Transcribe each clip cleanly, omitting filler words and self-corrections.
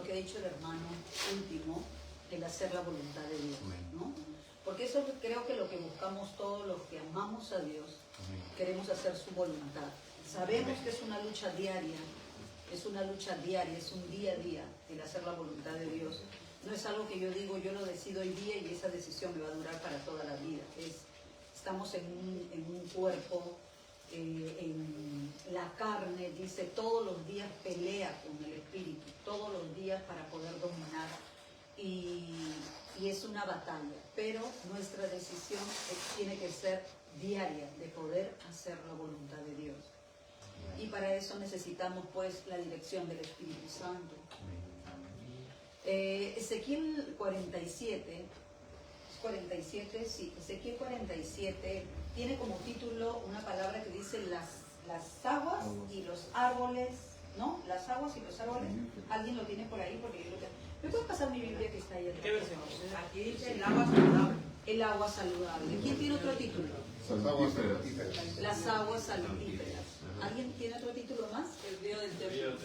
que ha dicho el hermano último, el hacer la voluntad de Dios, ¿no? Porque eso creo que lo que buscamos todos los que amamos a Dios, queremos hacer su voluntad. Sabemos que es una lucha diaria, es un día a día el hacer la voluntad de Dios. No es algo que yo digo, yo lo decido hoy día y esa decisión me va a durar para toda la vida. Estamos en un cuerpo, en la carne, dice, todos los días pelea con el espíritu, todos los días para poder dominar. Y es una batalla, pero nuestra decisión tiene que ser diaria, de poder hacer la voluntad de Dios. Y para eso necesitamos pues la dirección del Espíritu Santo. Ezequiel 47, Ezequiel 47 tiene como título una palabra que dice las aguas y los árboles, ¿no? Las aguas y los árboles. ¿Alguien lo tiene por ahí? Porque yo lo tengo. ¿Me puedes pasar mi Biblia que está ahí atrás? ¿Qué versión? Aquí dice el agua saludable. El agua saludable. ¿Quién tiene otro título? Las aguas salutíferas. Las aguas salutíferas. ¿Alguien tiene otro título más? El río del templo.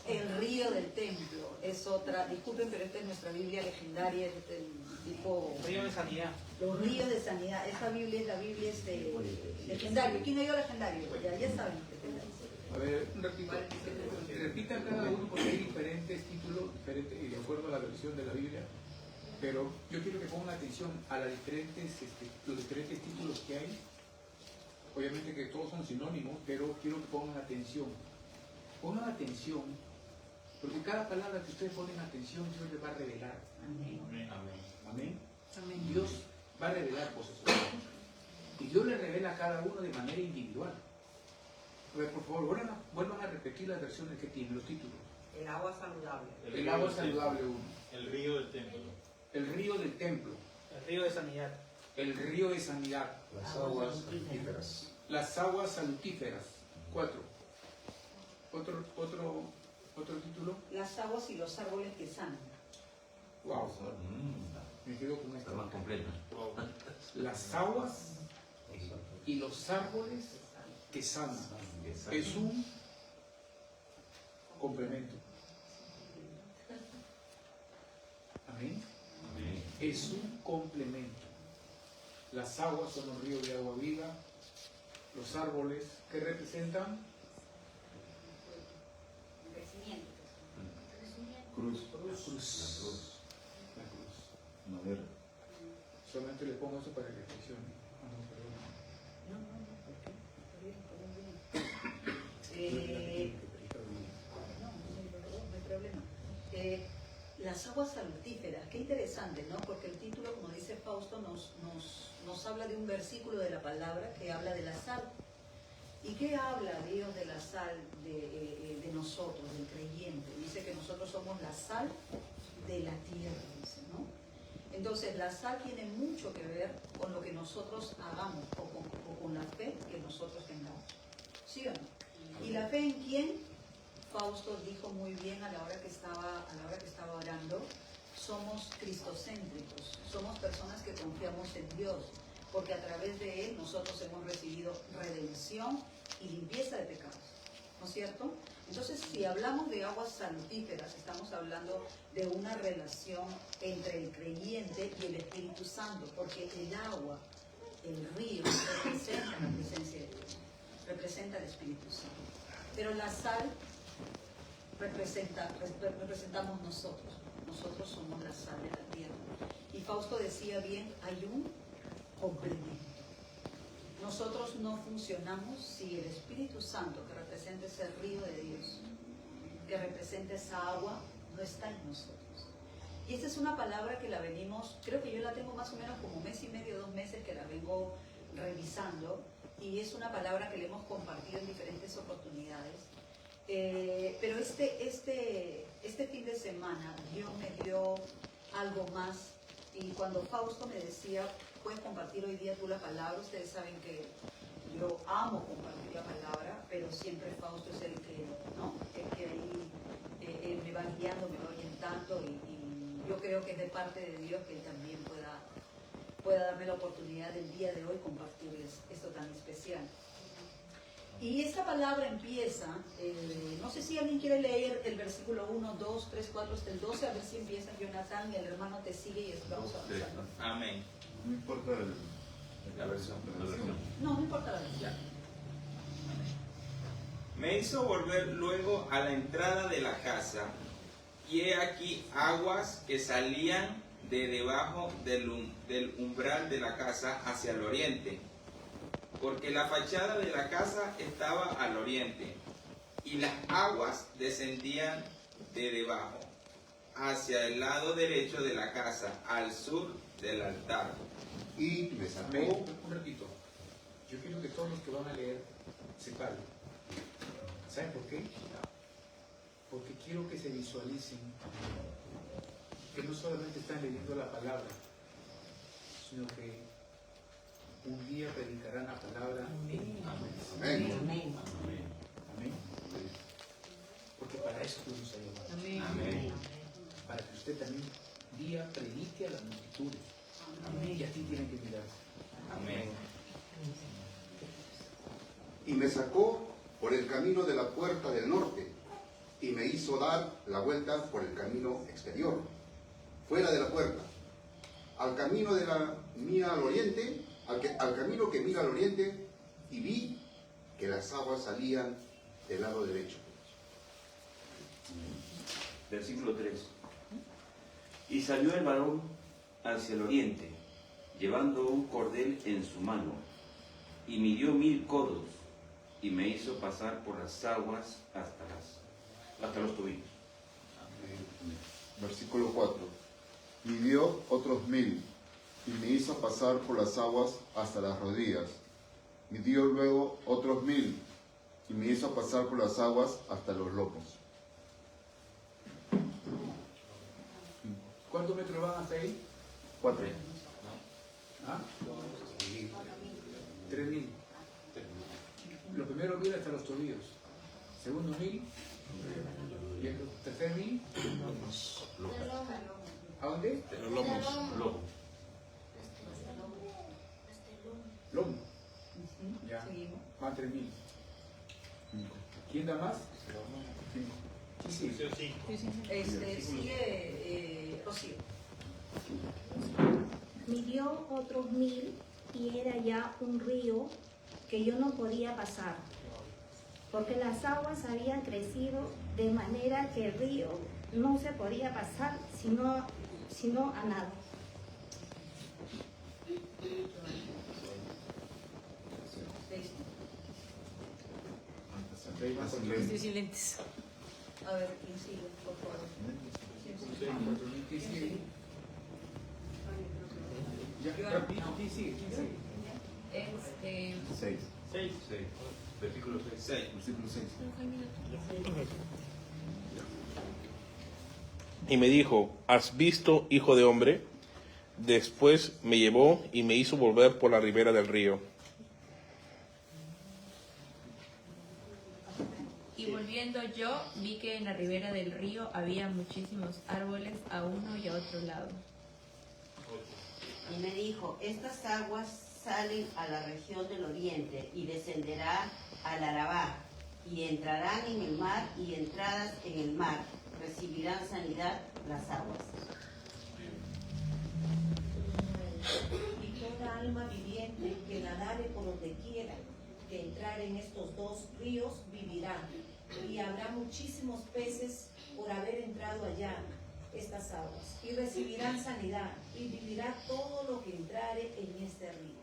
El río del templo. Es otra. Disculpen, pero esta es nuestra Biblia legendaria, es del tipo... Río de sanidad. Los ríos de sanidad. Esta Biblia es la Biblia legendario. ¿Quién leyó legendario? Ya saben. A ver, un ratito. Repitan cada uno porque hay diferentes títulos, de acuerdo a la versión de la Biblia. Pero yo quiero que pongan atención a los diferentes títulos que hay. Obviamente que todos son sinónimos, pero quiero que pongan atención. Pongan atención, porque cada palabra que ustedes ponen atención, Dios les va a revelar. Amén. Amén. Amén. Dios va a revelar cosas. Y Dios le revela a cada uno de manera individual. A ver, por favor, vuelvan a repetir las versiones que tienen, los títulos. El agua saludable. El agua saludable 1. El río del templo. El río del templo. El río de sanidad. El río de sanidad. Las aguas salutíferas. Las aguas salutíferas. 4. Otro título. Las aguas y los árboles que sanan. Wow. Me quedo con Está esta. más completo. Las aguas y los árboles que sanan. Es un complemento. Amén. Es un complemento. Las aguas son los ríos de agua viva. Los árboles, ¿qué representan? Crecimiento. Cruz. La cruz. La cruz. Madera. Solamente le pongo eso para que reflexione. No hay problema. Las aguas salutíferas, qué interesante, ¿no? Porque el título, como dice Fausto, nos habla de un versículo de la palabra que habla de la sal. ¿Y qué habla Dios de la sal de nosotros, del creyente? Dice que nosotros somos la sal de la tierra, dice, ¿no? Entonces, la sal tiene mucho que ver con lo que nosotros hagamos o con la fe que nosotros tengamos. ¿Sí o no? ¿Y la fe en quién? Fausto dijo muy bien a la hora que estaba orando, somos cristocéntricos, somos personas que confiamos en Dios, porque a través de Él nosotros hemos recibido redención y limpieza de pecados, ¿no es cierto? Entonces, si hablamos de aguas salutíferas, estamos hablando de una relación entre el creyente y el Espíritu Santo, porque el agua, el río, representa la presencia de Dios, representa el Espíritu Santo. Pero la sal representamos nosotros somos la sal de la tierra. Y Fausto decía bien, hay un complemento. Nosotros no funcionamos si el Espíritu Santo, que representa ese río de Dios, que representa esa agua, no está en nosotros. Y esta es una palabra que la venimos, creo que yo la tengo más o menos como 1 mes y medio, 2 meses que la vengo revisando, y es una palabra que le hemos compartido en diferentes oportunidades. Pero este fin de semana Dios me dio algo más, y cuando Fausto me decía, puedes compartir hoy día tú la palabra, ustedes saben que yo amo compartir la palabra, pero siempre Fausto es el que, ¿no? El que ahí me va guiando, me va orientando, y yo creo que es de parte de Dios que Él también pueda darme la oportunidad del día de hoy compartirles esto tan especial. Y esta palabra empieza, no sé si alguien quiere leer el versículo 1, 2, 3, 4 hasta el 12, a ver si empieza Jonathan y el hermano te sigue y vamos avanzando. Amén. No importa La versión. No, no importa la versión. Me hizo volver luego a la entrada de la casa, y he aquí aguas que salían de debajo del umbral de la casa hacia el oriente, porque la fachada de la casa estaba al oriente, y las aguas descendían de debajo, hacia el lado derecho de la casa, al sur del altar. Y me sacó. Un ratito. Yo quiero que todos los que van a leer se calmen. ¿Saben por qué? Porque quiero que se visualicen que no solamente están leyendo la palabra, sino que un día predicarán la palabra. Amén. Amén. Amén. Porque para eso Dios nos ha llamado. Amén. Para que usted también un día predique a las multitudes. Amén. Y así tienen que mirarse. Amén. Y me sacó por el camino de la puerta del norte y me hizo dar la vuelta por el camino exterior, fuera de la puerta, al camino de la mira al oriente, al camino que mira al oriente, y vi que las aguas salían del lado derecho. Versículo 3. Y salió el varón hacia el oriente, llevando un cordel en su mano, y midió 1000 codos, y me hizo pasar por las aguas hasta los tobillos. Versículo 4. Midió otros 1000 y me hizo pasar por las aguas hasta las rodillas. Midió luego otros 1000 y me hizo pasar por las aguas hasta los lomos. ¿Cuántos metros van hasta ahí? 4. ¿Ah? 3000. Lo primero 1000 hasta los tobillos. Segundo 1000. Y el tercer 1000. ¿A dónde? Los lomos. Lomo. Ya. Seguimos. Van 3000. ¿Quién da más? 5. Sí. Sigue Rocío. Midió otros 1000 y era ya un río que yo no podía pasar, porque las aguas habían crecido de manera que el río no se podía pasar sino a nado. Estoy sin lentes. A ver, ¿quién sigue, por favor? ¿Quién sigue? Ya, rápido. ¿Quién sigue? 6. 6. Versículo 6. Versículo 6. Y me dijo, ¿has visto, hijo de hombre? Después me llevó y me hizo volver por la ribera del río. Y volviendo yo, vi que en la ribera del río había muchísimos árboles a uno y a otro lado. Y me dijo, estas aguas salen a la región del oriente y descenderán al Arabá y entrarán en el mar y entradas en el mar recibirán sanidad las aguas. Y toda alma viviente que nadare por donde quiera que entrar en estos dos ríos vivirá, y habrá muchísimos peces por haber entrado allá estas aguas, y recibirán sanidad, y vivirá todo lo que entrare en este río.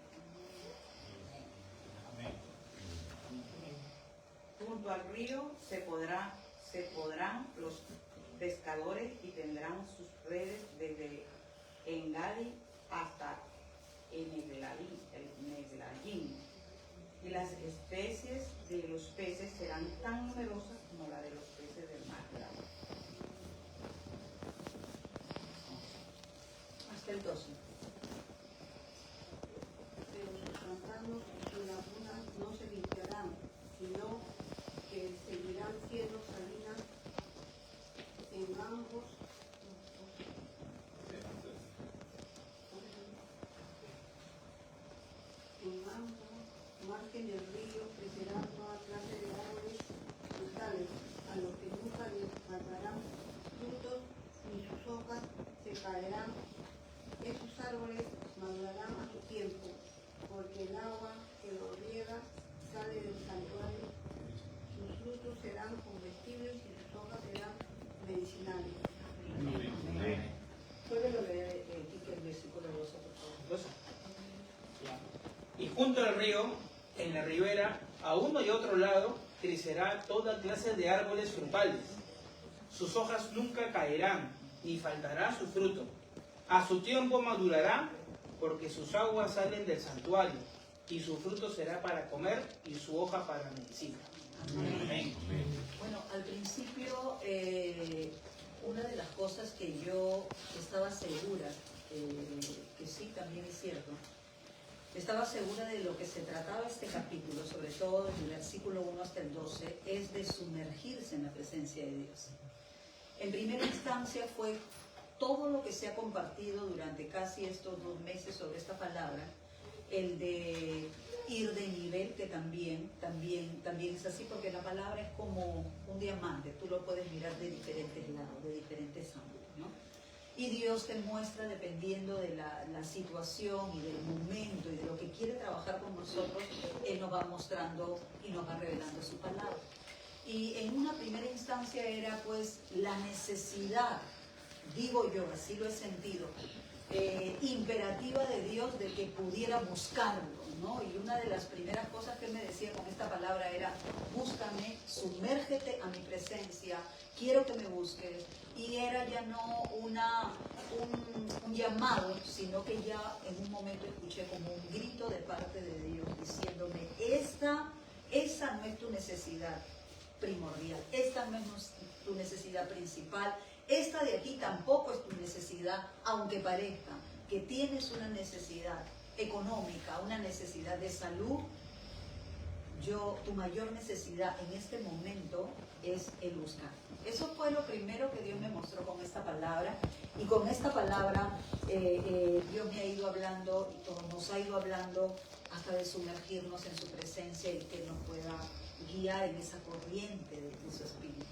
Junto al río se podrán los pescadores y tendrán sus redes desde Engadi hasta Eneglaim, y las especies de los peces serán tan numerosas como la de los peces del mar grande. Hasta el 12. Pero sus pantanos y lagunas no se limpiarán, sino que seguirán siendo salinas en ambos margen del río, crecerán todas caerán, esos árboles madurarán a su tiempo, porque el agua que los riega sale del santuario, sus frutos serán comestibles y sus hojas serán medicinales. Puede leer el versículo 12, por favor. Y junto al río, en la ribera, a uno y otro lado, crecerá toda clase de árboles frutales. Sus hojas nunca caerán, ni faltará su fruto. A su tiempo madurará, porque sus aguas salen del santuario, y su fruto será para comer, y su hoja para medicina. Amén. Bueno, al principio, una de las cosas que yo estaba segura, que sí, también es cierto, estaba segura de lo que se trataba este capítulo, sobre todo desde el versículo 1 hasta el 12, es de sumergirse en la presencia de Dios. En primera instancia fue todo lo que se ha compartido durante casi estos 2 meses sobre esta palabra, el de ir de nivel, que también es así, porque la palabra es como un diamante, tú lo puedes mirar de diferentes lados, de diferentes ángulos, ¿no? Y Dios te muestra, dependiendo de la situación y del momento y de lo que quiere trabajar con nosotros, Él nos va mostrando y nos va revelando su palabra. Y en una primera instancia era pues la necesidad, digo yo, así lo he sentido, imperativa de Dios de que pudiera buscarlo, ¿no? Y una de las primeras cosas que Él me decía con esta palabra era: búscame, sumérgete a mi presencia, quiero que me busques. Y era ya no un llamado, sino que ya en un momento escuché como un grito de parte de Dios diciéndome: esa no es tu necesidad primordial, esta no es tu necesidad principal, esta de aquí tampoco es tu necesidad, aunque parezca que tienes una necesidad económica, una necesidad de salud. Tu mayor necesidad en este momento es el buscar. Eso fue lo primero que Dios me mostró con esta palabra, y con esta palabra Dios me ha ido hablando, y nos ha ido hablando hasta de sumergirnos en su presencia y que nos pueda guiar en esa corriente de su espíritu.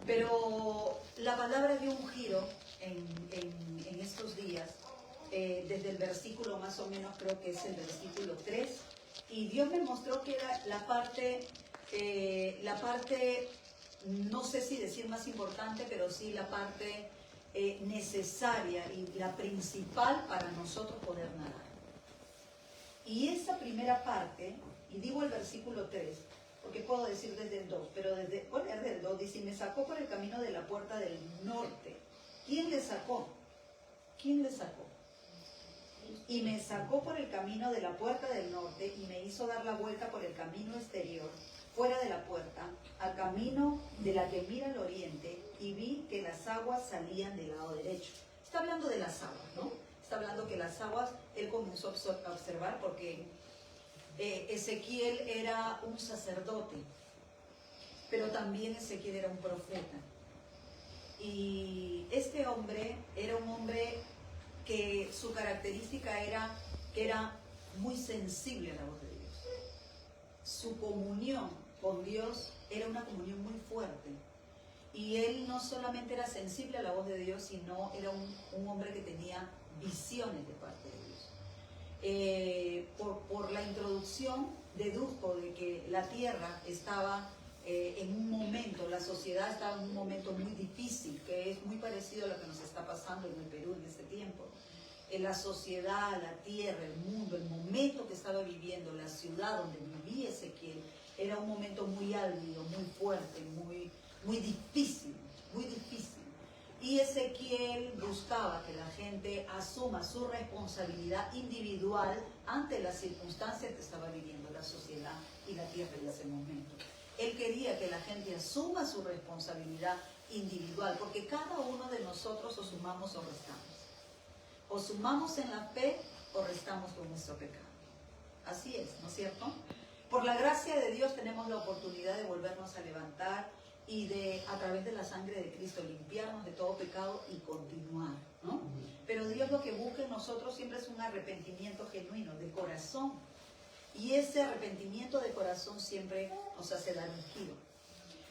Pero la palabra dio un giro en estos días, desde el versículo más o menos, creo que es el versículo 3, y Dios me mostró que era la parte, no sé si decir más importante, pero sí la parte necesaria y la principal para nosotros poder nadar. Y esa primera parte, y digo el versículo 3, porque puedo decir desde el 2, pero voy a leer del 2, dice: y me sacó por el camino de la puerta del norte. ¿Quién le sacó? ¿Quién le sacó? Y me sacó por el camino de la puerta del norte y me hizo dar la vuelta por el camino exterior, fuera de la puerta, al camino de la que mira al oriente, y vi que las aguas salían del lado derecho. Está hablando de las aguas, ¿no? Está hablando que las aguas, él comenzó a observar, porque Ezequiel era un sacerdote, pero también Ezequiel era un profeta. Y este hombre era un hombre que su característica era que era muy sensible a la voz de Dios. Su comunión con Dios era una comunión muy fuerte. Y él no solamente era sensible a la voz de Dios, sino era un hombre que tenía visiones de parte de Dios. Por la introducción deduzco de que la tierra estaba en un momento, la sociedad estaba en un momento muy difícil, que es muy parecido a lo que nos está pasando en el Perú en este tiempo. La sociedad, la tierra, el mundo, el momento que estaba viviendo, la ciudad donde vivía Ezequiel, era un momento muy álgido, muy fuerte, muy difícil, muy difícil. Y Ezequiel buscaba que la gente asuma su responsabilidad individual ante las circunstancias que estaba viviendo la sociedad y la tierra en ese momento. Él quería que la gente asuma su responsabilidad individual, porque cada uno de nosotros o sumamos o restamos. O sumamos en la fe o restamos con nuestro pecado. Así es, ¿no es cierto? Por la gracia de Dios tenemos la oportunidad de volvernos a levantar y de, a través de la sangre de Cristo, limpiarnos de todo pecado y continuar, ¿no? Pero Dios lo que busca en nosotros siempre es un arrepentimiento genuino, de corazón. Y ese arrepentimiento de corazón siempre nos hace dar un giro.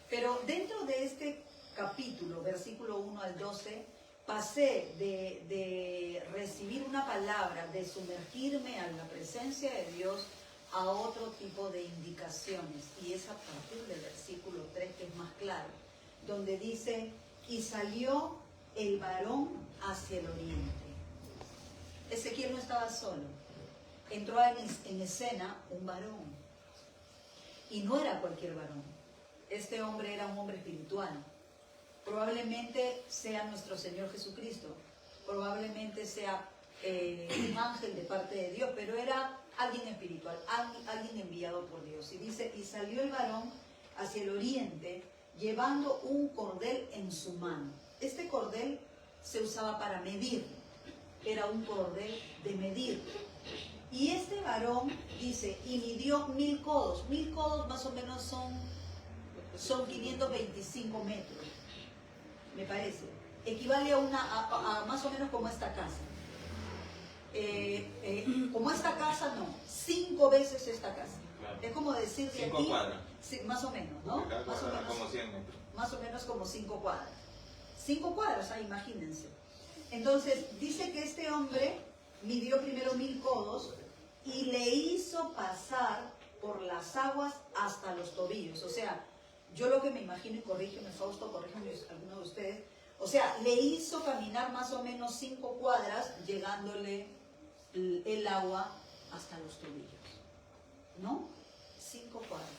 Pero dentro de este capítulo, versículo 1 al 12, pasé de recibir una palabra, de sumergirme a la presencia de Dios, a otro tipo de indicaciones. Y es a partir del versículo 3 que es más claro, donde dice, y salió el varón hacia el oriente. Ezequiel no estaba solo. Entró en escena un varón. Y no era cualquier varón. Este hombre era un hombre espiritual. Probablemente sea nuestro Señor Jesucristo. Probablemente sea un ángel de parte de Dios, pero era alguien espiritual, alguien enviado por Dios. Y dice, y salió el varón hacia el oriente, llevando un cordel en su mano. Este cordel se usaba para medir. Era un cordel de medir. Y este varón, dice, y midió 1000 codos. 1000 codos más o menos son 525 metros, me parece. Equivale a más o menos como esta casa. Como esta casa, no. 5 veces esta casa. Claro. Es como decir que 5 aquí... cuadras. Sí, más o menos, ¿no? Cada Más o cuadra menos, como 100 metros. más o menos como 5 cuadras. 5 cuadras, imagínense. Entonces, dice que este hombre midió primero 1000 codos y le hizo pasar por las aguas hasta los tobillos. O sea, yo lo que me imagino, y corrígeme, Fausto, corrígeme alguno de ustedes, o sea, le hizo caminar más o menos 5 cuadras, llegándole el agua hasta los tobillos. ¿No? 5 cuadras.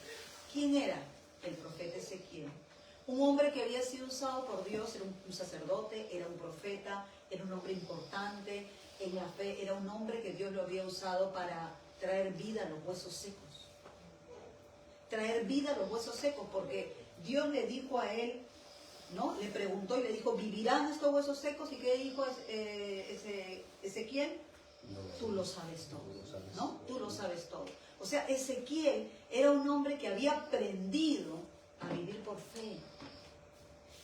¿Quién era? El profeta Ezequiel. Un hombre que había sido usado por Dios, era un sacerdote, era un profeta, era un hombre importante en la fe, era un hombre que Dios lo había usado para traer vida a los huesos secos. Traer vida a los huesos secos, porque Dios le dijo a él, ¿no? Le preguntó y le dijo, ¿vivirán estos huesos secos? ¿Y qué dijo Ezequiel? Tú lo sabes todo, ¿no? Tú lo sabes todo. O sea, Ezequiel era un hombre que había aprendido a vivir por fe.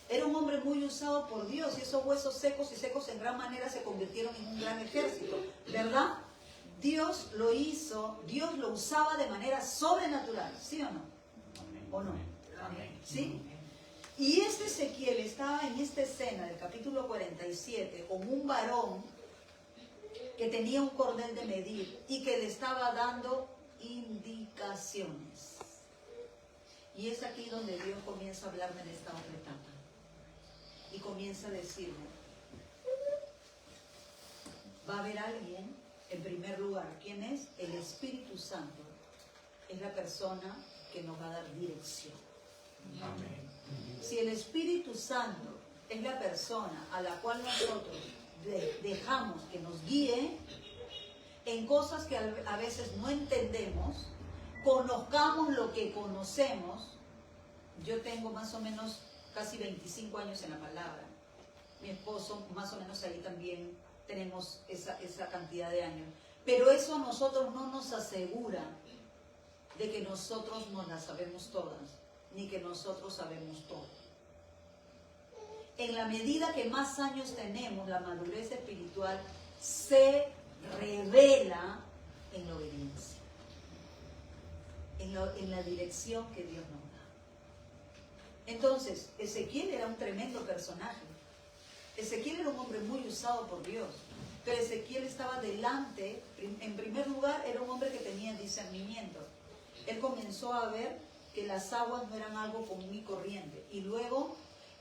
Era un hombre muy usado por Dios y esos huesos secos y secos en gran manera se convirtieron en un gran ejército, ¿verdad? Dios lo hizo, Dios lo usaba de manera sobrenatural, ¿sí o no? ¿O no? ¿Sí? Y este Ezequiel estaba en esta escena del capítulo 47 con un varón que tenía un cordel de medir y que le estaba dando indicaciones. Y es aquí donde Dios comienza a hablarme de esta otra etapa. Y comienza a decirme, va a haber alguien, en primer lugar, ¿quién es? El Espíritu Santo. Es la persona que nos va a dar dirección. Amén. Si el Espíritu Santo es la persona a la cual nosotros dejamos que nos guíe en cosas que a veces no entendemos, conozcamos lo que conocemos. Yo tengo más o menos casi 25 años en la palabra. Mi esposo más o menos ahí también tenemos esa cantidad de años. Pero eso a nosotros no nos asegura de que nosotros nos las sabemos todas, ni que nosotros sabemos todo. En la medida que más años tenemos, la madurez espiritual se revela en la obediencia, en la dirección que Dios nos da. Entonces, Ezequiel era un tremendo personaje. Ezequiel era un hombre muy usado por Dios, pero Ezequiel estaba delante, en primer lugar, era un hombre que tenía discernimiento. Él comenzó a ver que las aguas no eran algo común y corriente, y luego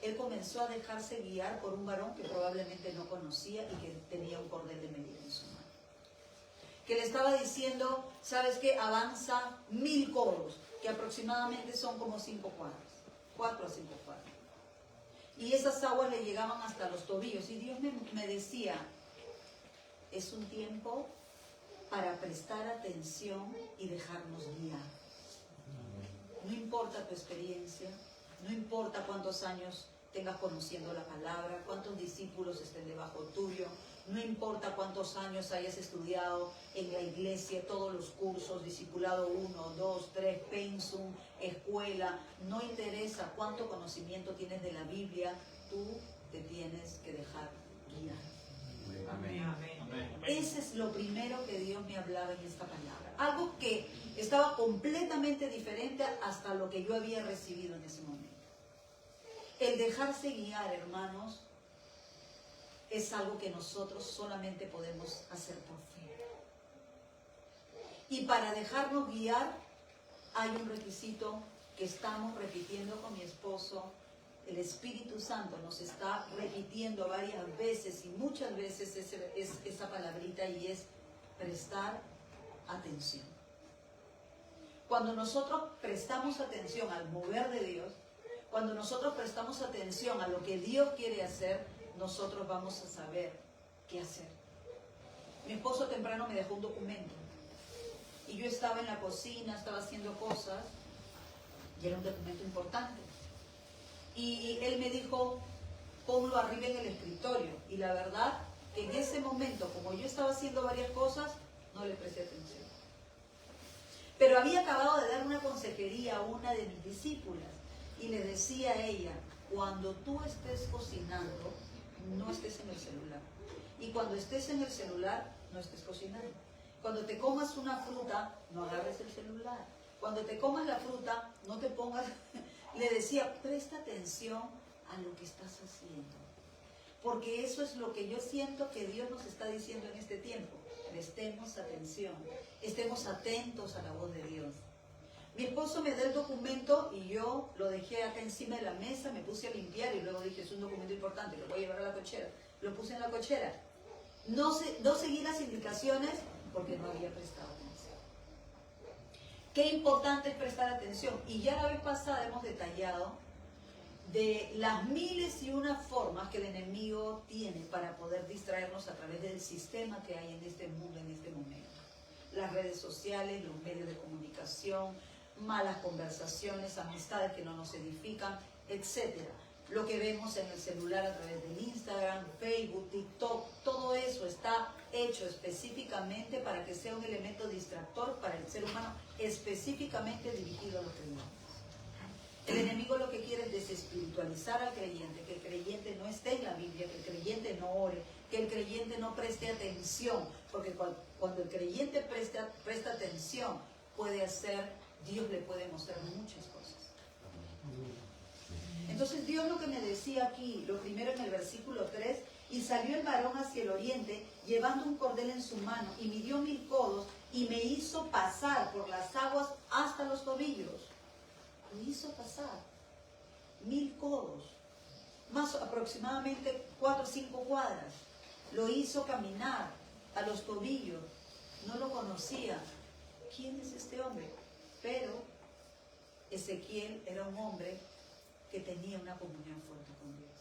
él comenzó a dejarse guiar por un varón que probablemente no conocía y que tenía un cordel de medir en su mano. Que le estaba diciendo, ¿sabes qué? Avanza 1000 codos, que aproximadamente son como 5 cuadras, 4 a 5 cuadras. Y esas aguas le llegaban hasta los tobillos. Y Dios me decía, es un tiempo para prestar atención y dejarnos guiar. No importa tu experiencia, no importa cuántos años tengas conociendo la palabra, cuántos discípulos estén debajo tuyo, no importa cuántos años hayas estudiado en la iglesia, todos los cursos, discipulado 1, 2, 3, pensum, escuela, no interesa cuánto conocimiento tienes de la Biblia, tú te tienes que dejar guiar. Amén. Amén. Ese es lo primero que Dios me hablaba en esta palabra. Algo que estaba completamente diferente hasta lo que yo había recibido en ese momento. El dejarse guiar, hermanos, es algo que nosotros solamente podemos hacer por fe. Y para dejarnos guiar hay un requisito que estamos repitiendo con mi esposo. El Espíritu Santo nos está repitiendo varias veces y muchas veces es esa palabrita, y es prestar atención. Cuando nosotros prestamos atención al mover de Dios, cuando nosotros prestamos atención a lo que Dios quiere hacer, nosotros vamos a saber qué hacer. Mi esposo temprano me dejó un documento y yo estaba en la cocina, estaba haciendo cosas y era un documento importante. Y él me dijo, ponlo arriba en el escritorio. Y la verdad que en ese momento, como yo estaba haciendo varias cosas, no le presté atención. Pero había acabado de dar una consejería a una de mis discípulas y le decía a ella, cuando tú estés cocinando, no estés en el celular. Y cuando estés en el celular, no estés cocinando. Cuando te comas una fruta, no agarres el celular. Cuando te comas la fruta, no te pongas... Le decía, presta atención a lo que estás haciendo. Porque eso es lo que yo siento que Dios nos está diciendo en este tiempo. Prestemos atención. Estemos atentos a la voz de Dios. Mi esposo me da el documento y yo lo dejé acá encima de la mesa, me puse a limpiar y luego dije, es un documento importante, lo voy a llevar a la cochera. Lo puse en la cochera. No seguí las indicaciones porque no había prestado atención. Qué importante es prestar atención. Y ya la vez pasada hemos detallado de las miles y una formas que el enemigo tiene para poder distraernos a través del sistema que hay en este mundo en este momento. Las redes sociales, los medios de comunicación, malas conversaciones, amistades que no nos edifican, etc. Lo que vemos en el celular a través del Instagram, Facebook, TikTok, todo eso está hecho específicamente para que sea un elemento distractor para el ser humano, específicamente dirigido a los creyentes. El enemigo lo que quiere es desespiritualizar al creyente, que el creyente no esté en la Biblia, que el creyente no ore, que el creyente no preste atención, porque cuando el creyente presta atención, Dios le puede mostrar muchas cosas. Entonces Dios lo que me decía aquí, lo primero en el versículo 3, y salió el varón hacia el oriente, llevando un cordel en su mano, y midió 1000 codos, y me hizo pasar por las aguas hasta los tobillos. Lo hizo pasar 1000 codos, más aproximadamente 4 o 5 cuadras. Lo hizo caminar a los tobillos. No lo conocía. ¿Quién es este hombre? Pero Ezequiel era un hombre que tenía una comunión fuerte con Dios.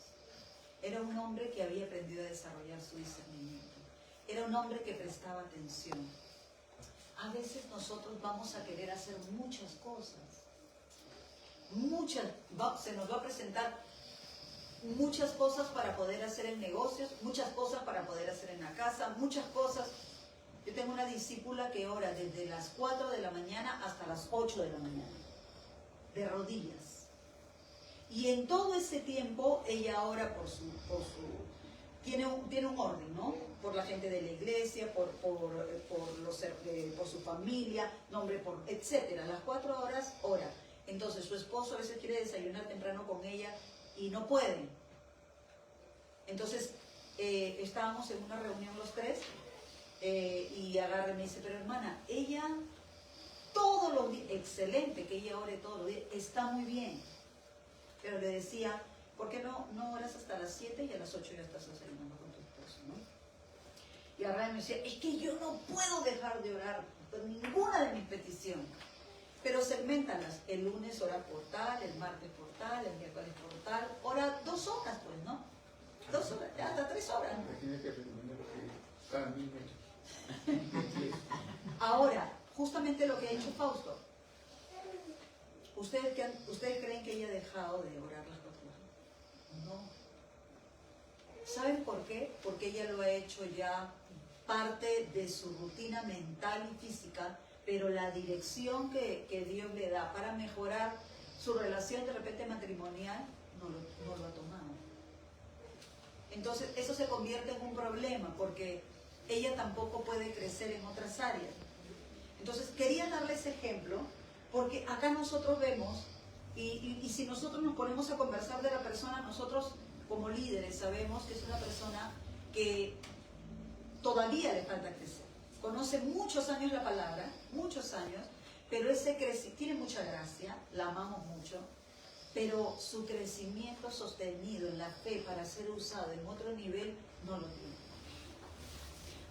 Era un hombre que había aprendido a desarrollar su discernimiento. Era un hombre que prestaba atención. A veces nosotros vamos a querer hacer muchas cosas. Se nos va a presentar muchas cosas para poder hacer en negocios, muchas cosas para poder hacer en la casa, muchas cosas. Yo tengo una discípula que ora desde las 4 de la mañana hasta las 8 de la mañana, de rodillas. Y en todo ese tiempo ella ora tiene un orden, ¿no? Por la gente de la iglesia, por su familia, etcétera. Las 4 horas ora. Entonces su esposo a veces quiere desayunar temprano con ella y no pueden. Entonces estábamos en una reunión los tres y agarra y me dice, pero hermana, ella todos los días, excelente que ella ore todos los días, está muy bien. Pero le decía, ¿por qué no oras hasta las 7 y a las 8 ya estás desayunando con tu esposo, ¿no? Y agarra y me decía, es que yo no puedo dejar de orar por ninguna de mis peticiones. Pero segméntalas, el lunes ora por tal, el martes por tal, el miércoles por tal, ora 2 horas pues, ¿no? 2 horas, hasta 3 horas. Ahora, justamente lo que ha hecho Fausto, ¿ustedes creen que ella ha dejado de orar las 4 horas? No. ¿Saben por qué? Porque ella lo ha hecho ya parte de su rutina mental y física, pero la dirección que Dios le da para mejorar su relación de repente matrimonial no lo ha tomado. Entonces eso se convierte en un problema porque ella tampoco puede crecer en otras áreas. Entonces quería darles ese ejemplo porque acá nosotros vemos y si nosotros nos ponemos a conversar de la persona, nosotros como líderes sabemos que es una persona que todavía le falta crecer. Conoce muchos años la palabra, muchos años, pero ese tiene mucha gracia, la amamos mucho, pero su crecimiento sostenido en la fe para ser usado en otro nivel no lo tiene.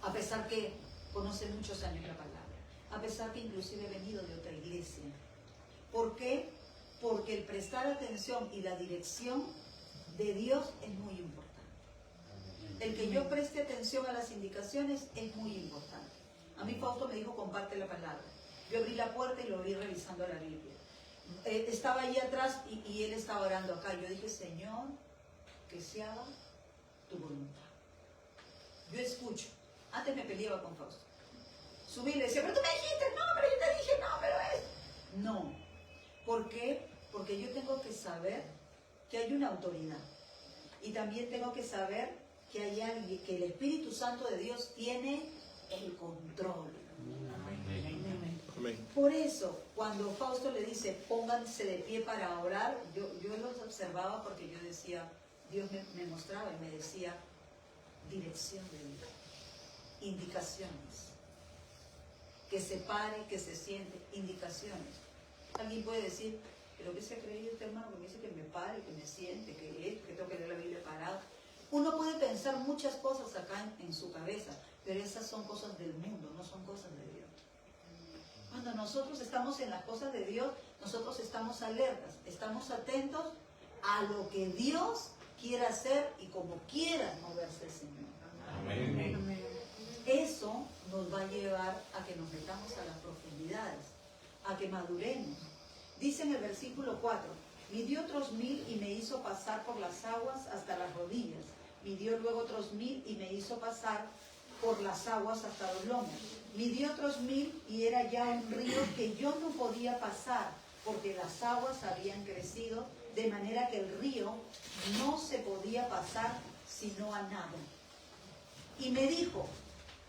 A pesar que conoce muchos años la palabra, a pesar que inclusive he venido de otra iglesia. ¿Por qué? Porque el prestar atención y la dirección de Dios es muy importante. El que yo preste atención a las indicaciones es muy importante. A mí Fausto me dijo, comparte la palabra. Yo abrí la puerta y lo vi revisando la Biblia. Estaba ahí atrás y él estaba orando acá. Yo dije, Señor, que se haga tu voluntad. Yo escucho. Antes me peleaba con Fausto. Subí y le decía, pero tú me dijiste, no, pero yo te dije, no, pero es... No. ¿Por qué? Porque yo tengo que saber que hay una autoridad. Y también tengo que saber que hay alguien, que el Espíritu Santo de Dios tiene el control. Amén. Por eso, cuando Fausto le dice, pónganse de pie para orar, yo los observaba porque yo decía, Dios me mostraba y me decía, dirección de Dios, indicaciones, que se pare, que se siente, indicaciones. Alguien puede decir, pero ¿qué se ha creído este hermano que me dice que me pare, que me siente, que tengo que leer la Biblia parado? Uno puede pensar muchas cosas acá en su cabeza, pero esas son cosas del mundo, no son cosas de Dios. Cuando nosotros estamos en las cosas de Dios, nosotros estamos alertas, estamos atentos a lo que Dios quiera hacer y como quiera moverse el Señor. Amén. Eso nos va a llevar a que nos metamos a las profundidades, a que maduremos. Dice en el versículo 4, midió otros 1000 y me hizo pasar por las aguas hasta las rodillas. Midió luego otros 1000 y me hizo pasar por las aguas hasta los lomos. Midió otros 1000 y era ya un río que yo no podía pasar, porque las aguas habían crecido, de manera que el río no se podía pasar sino a nado. Y me dijo,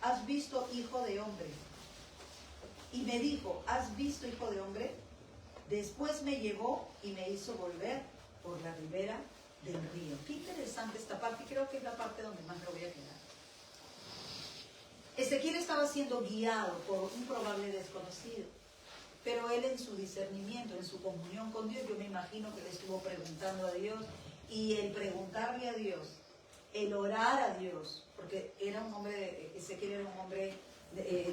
¿has visto, hijo de hombre? Y me dijo, ¿has visto, hijo de hombre? Después me llevó y me hizo volver por la ribera del río. Qué interesante esta parte, creo que es la parte donde más me voy a quedar. Ezequiel estaba siendo guiado por un probable desconocido, pero él en su discernimiento, en su comunión con Dios, yo me imagino que le estuvo preguntando a Dios, y el preguntarle a Dios, el orar a Dios, porque era un hombre, Ezequiel era un hombre,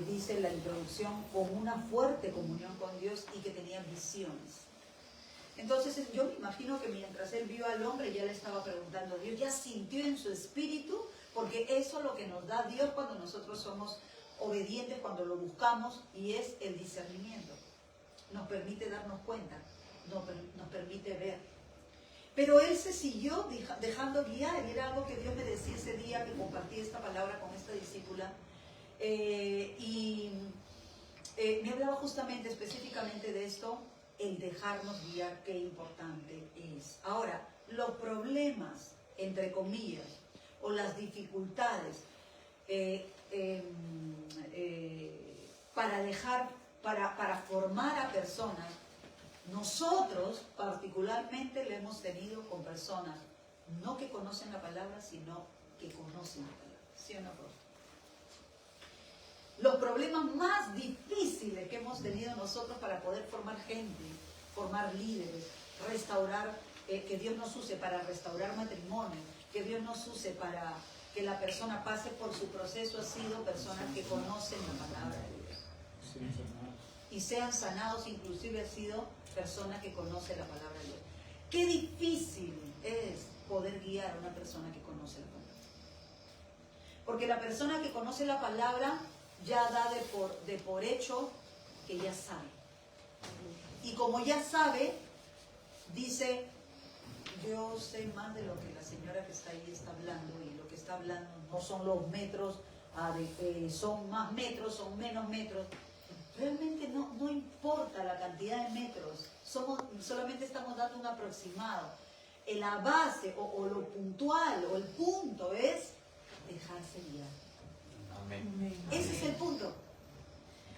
dice en la introducción, con una fuerte comunión con Dios y que tenía visiones. Entonces yo me imagino que mientras él vio al hombre ya le estaba preguntando a Dios, ya sintió en su espíritu, porque eso es lo que nos da Dios cuando nosotros somos obedientes, cuando lo buscamos, y es el discernimiento. Nos permite darnos cuenta, nos permite ver. Pero él se siguió dejando guiar, y era algo que Dios me decía ese día que compartí esta palabra con esta discípula. Me hablaba justamente, específicamente de esto, el dejarnos guiar, qué importante es. Ahora, los problemas, entre comillas, o las dificultades para formar a personas, nosotros particularmente lo hemos tenido con personas no que conocen la palabra, sino que conocen la palabra. ¿Sí o no, profe? Los problemas más difíciles que hemos tenido nosotros para poder formar gente, formar líderes, restaurar, que Dios nos use para restaurar matrimonios, que Dios nos use para que la persona pase por su proceso, ha sido personas que conocen la palabra de Dios. Y sean sanados, inclusive ha sido personas que conocen la palabra de Dios. Qué difícil es poder guiar a una persona que conoce la palabra. Porque la persona que conoce la palabra ya da de por hecho que ya sabe. Y como ya sabe, dice, yo sé más de lo que la señora que está ahí está hablando, y lo que está hablando no son los metros, son más metros, son menos metros. Realmente no importa la cantidad de metros, solamente estamos dando un aproximado. La base o lo puntual o el punto es dejarse guiar. Amén. Ese es el punto.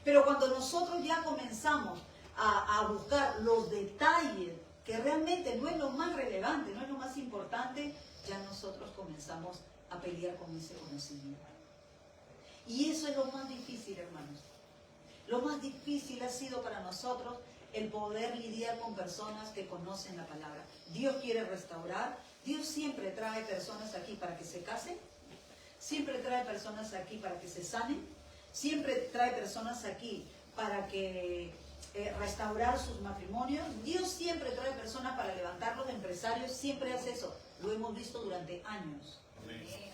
Pero cuando nosotros ya comenzamos a buscar los detalles, que realmente no es lo más relevante, no es lo más importante, ya nosotros comenzamos a pelear con ese conocimiento. Y eso es lo más difícil, hermanos. Lo más difícil ha sido para nosotros el poder lidiar con personas que conocen la palabra. Dios quiere restaurar. Dios siempre trae personas aquí para que se casen. Siempre trae personas aquí para que se sanen. Siempre trae personas aquí para que restaurar sus matrimonios. Dios siempre trae personas para levantar los empresarios. Siempre hace eso. Lo hemos visto durante años.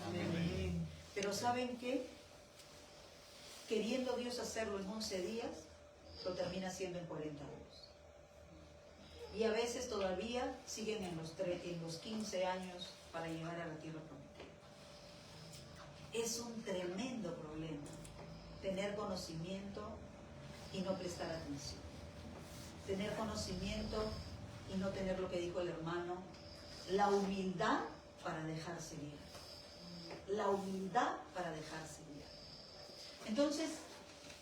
Amén. Pero ¿saben qué? Queriendo Dios hacerlo en 11 días, lo termina haciendo en 40 años. Y a veces todavía siguen en los 15 años para llegar a la tierra prometida. Es un tremendo problema tener conocimiento y no prestar atención. Tener conocimiento y no tener lo que dijo el hermano, la humildad para dejarse guiar. La humildad para dejarse guiar. Entonces,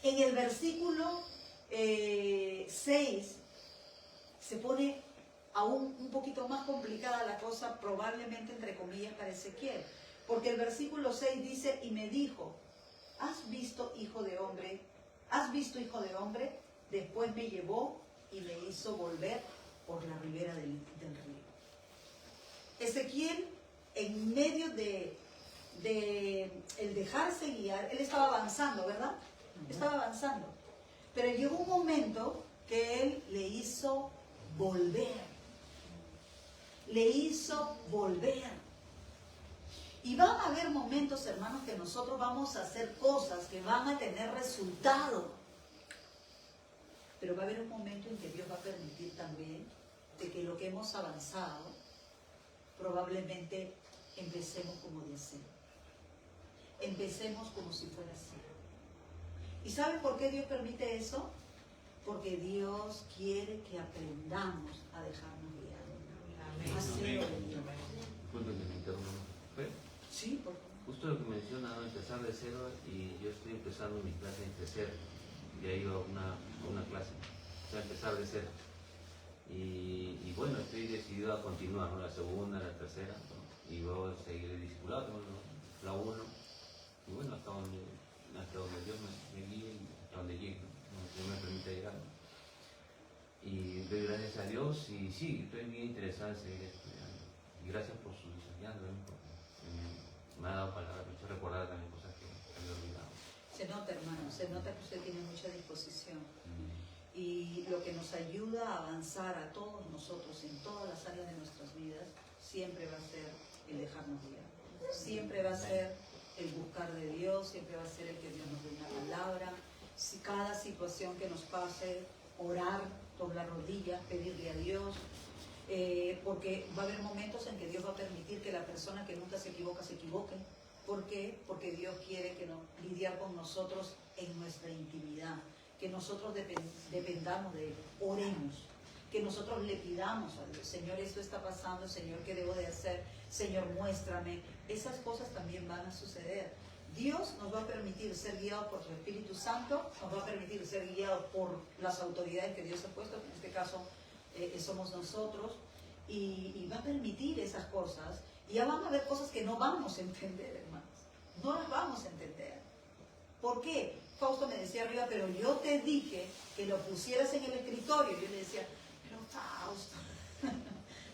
en el versículo 6 se pone aún un poquito más complicada la cosa, probablemente entre comillas para Ezequiel, porque el versículo 6 dice, y me dijo, ¿has visto, hijo de hombre? ¿Has visto, hijo de hombre? Después me llevó y me hizo volver por la ribera del río. Ezequiel, en medio de el dejarse guiar, él estaba avanzando, ¿verdad? Estaba avanzando. Pero llegó un momento que él le hizo volver. Le hizo volver. Y van a haber momentos, hermanos, que nosotros vamos a hacer cosas que van a tener resultado. Pero va a haber un momento en que Dios va a permitir también de que lo que hemos avanzado, probablemente empecemos como de cero. Empecemos como si fuera cero. ¿Y saben por qué Dios permite eso? Porque Dios quiere que aprendamos a dejarnos guiar. Así lo Sí, por favor. Justo lo que menciona, ¿no? Empezar de cero, y yo estoy empezando mi clase en tercero. Ya he ido a una clase, o sea, empezar de cero. Y bueno, estoy decidido a continuar, ¿no? La segunda, la tercera, ¿no? Y luego seguir el discipulado, ¿no? La 1. Y bueno, hasta donde Dios me guíe y hasta donde llegue, ¿no? Dios me permite llegar, ¿no? Y doy gracias a Dios, y sí, estoy bien interesado en seguir estudiando. Y gracias por sus enseñanzas, ¿no? Porque me ha dado palabras, me ha hecho recordar también cosas que había olvidado. Se nota, hermano, se nota que usted tiene mucha disposición. Y lo que nos ayuda a avanzar a todos nosotros en todas las áreas de nuestras vidas, siempre va a ser el dejarnos guiar. Siempre va a ser el buscar de Dios, siempre va a ser el que Dios nos dé una palabra. Si cada situación que nos pase, orar, doblar rodillas, pedirle a Dios. Porque va a haber momentos en que Dios va a permitir que la persona que nunca se equivoca, se equivoque. ¿Por qué? Porque Dios quiere que lidiar con nosotros en nuestra intimidad, que nosotros dependamos de Él, oremos, que nosotros le pidamos a Dios, Señor, esto está pasando, Señor, ¿qué debo de hacer? Señor, muéstrame. Esas cosas también van a suceder. Dios nos va a permitir ser guiados por su Espíritu Santo, nos va a permitir ser guiados por las autoridades que Dios ha puesto, en este caso somos nosotros, y va a permitir esas cosas. Y ya van a haber cosas que no vamos a entender, hermanos. No las vamos a entender. ¿Por qué? Fausto me decía arriba, pero yo te dije que lo pusieras en el escritorio. Yo le decía, pero Fausto.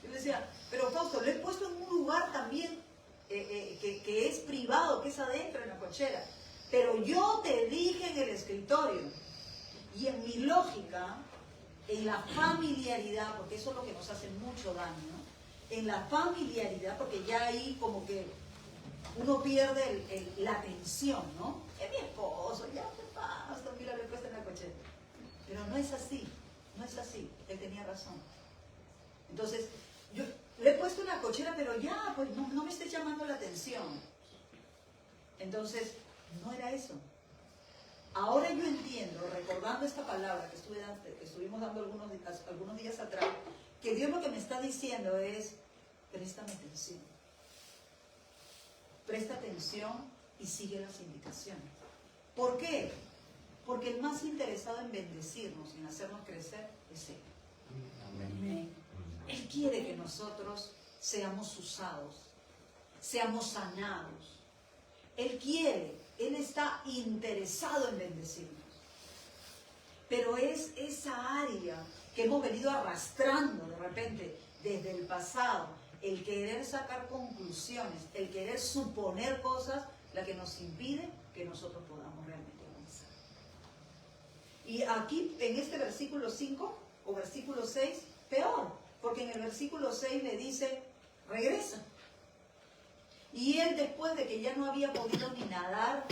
Yo le decía, pero Fausto, lo he puesto en un lugar también que es privado, que es adentro, en la cochera. Pero yo te dije en el escritorio. Y en mi lógica, en la familiaridad, porque eso es lo que nos hace mucho daño, ¿no? En la familiaridad, porque ya ahí como que uno pierde la atención, ¿no? Es mi esposo, ya me pasa, mira, lo he puesto en la cochera. Pero no es así, no es así, él tenía razón. Entonces, yo le he puesto en la cochera, pero ya, pues no me esté llamando la atención. Entonces, no era eso. Ahora yo entiendo, recordando esta palabra que estuvimos dando algunos días atrás, que Dios lo que me está diciendo es, préstame atención. Presta atención y sigue las indicaciones. ¿Por qué? Porque el más interesado en bendecirnos y en hacernos crecer es Él. Amén. Él quiere que nosotros seamos usados, seamos sanados, Él quiere, Él está interesado en bendecirnos. Pero es esa área que hemos venido arrastrando de repente desde el pasado, el querer sacar conclusiones, el querer suponer cosas, la que nos impide que nosotros podamos realmente avanzar. Y aquí en este versículo 5 o versículo 6, peor, porque en el versículo 6 le dice, regresa. Y él, después de que ya no había podido ni nadar,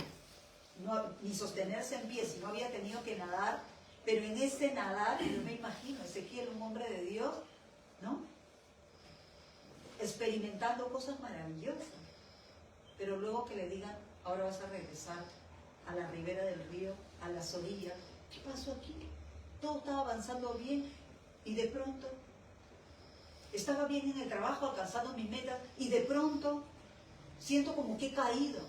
ni sostenerse en pie, sino había tenido que nadar, pero en ese nadar, yo me imagino, Ezequiel, un hombre de Dios, ¿no? Experimentando cosas maravillosas. Pero luego que le digan, ahora vas a regresar a la ribera del río, a las orillas. ¿Qué pasó aquí? Todo estaba avanzando bien y de pronto estaba bien en el trabajo, alcanzando mis metas, y de pronto siento como que he caído.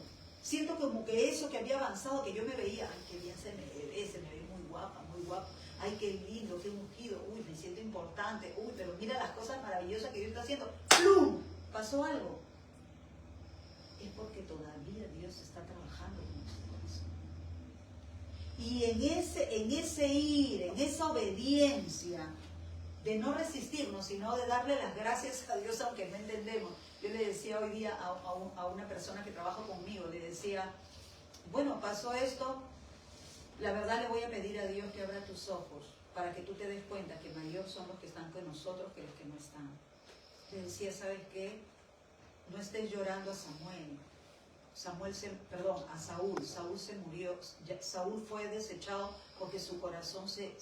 Siento como que eso que había avanzado, que yo me veía, ay, qué bien se me ve muy guapa, muy guapa. Ay, qué lindo, qué ungido. Uy, me siento importante. Uy, pero mira las cosas maravillosas que Dios está haciendo. ¡Plum! Pasó algo. Es porque todavía Dios está trabajando en nuestro corazón. Y en ese ir, en esa obediencia, de no resistirnos, sino de darle las gracias a Dios, aunque no entendemos. Yo le decía hoy día a una persona que trabaja conmigo, le decía, bueno, pasó esto, la verdad le voy a pedir a Dios que abra tus ojos para que tú te des cuenta que mayor son los que están con nosotros que los que no están. Le decía, ¿sabes qué? No estés llorando a Samuel. A Saúl. Saúl se murió. Saúl fue desechado porque su corazón se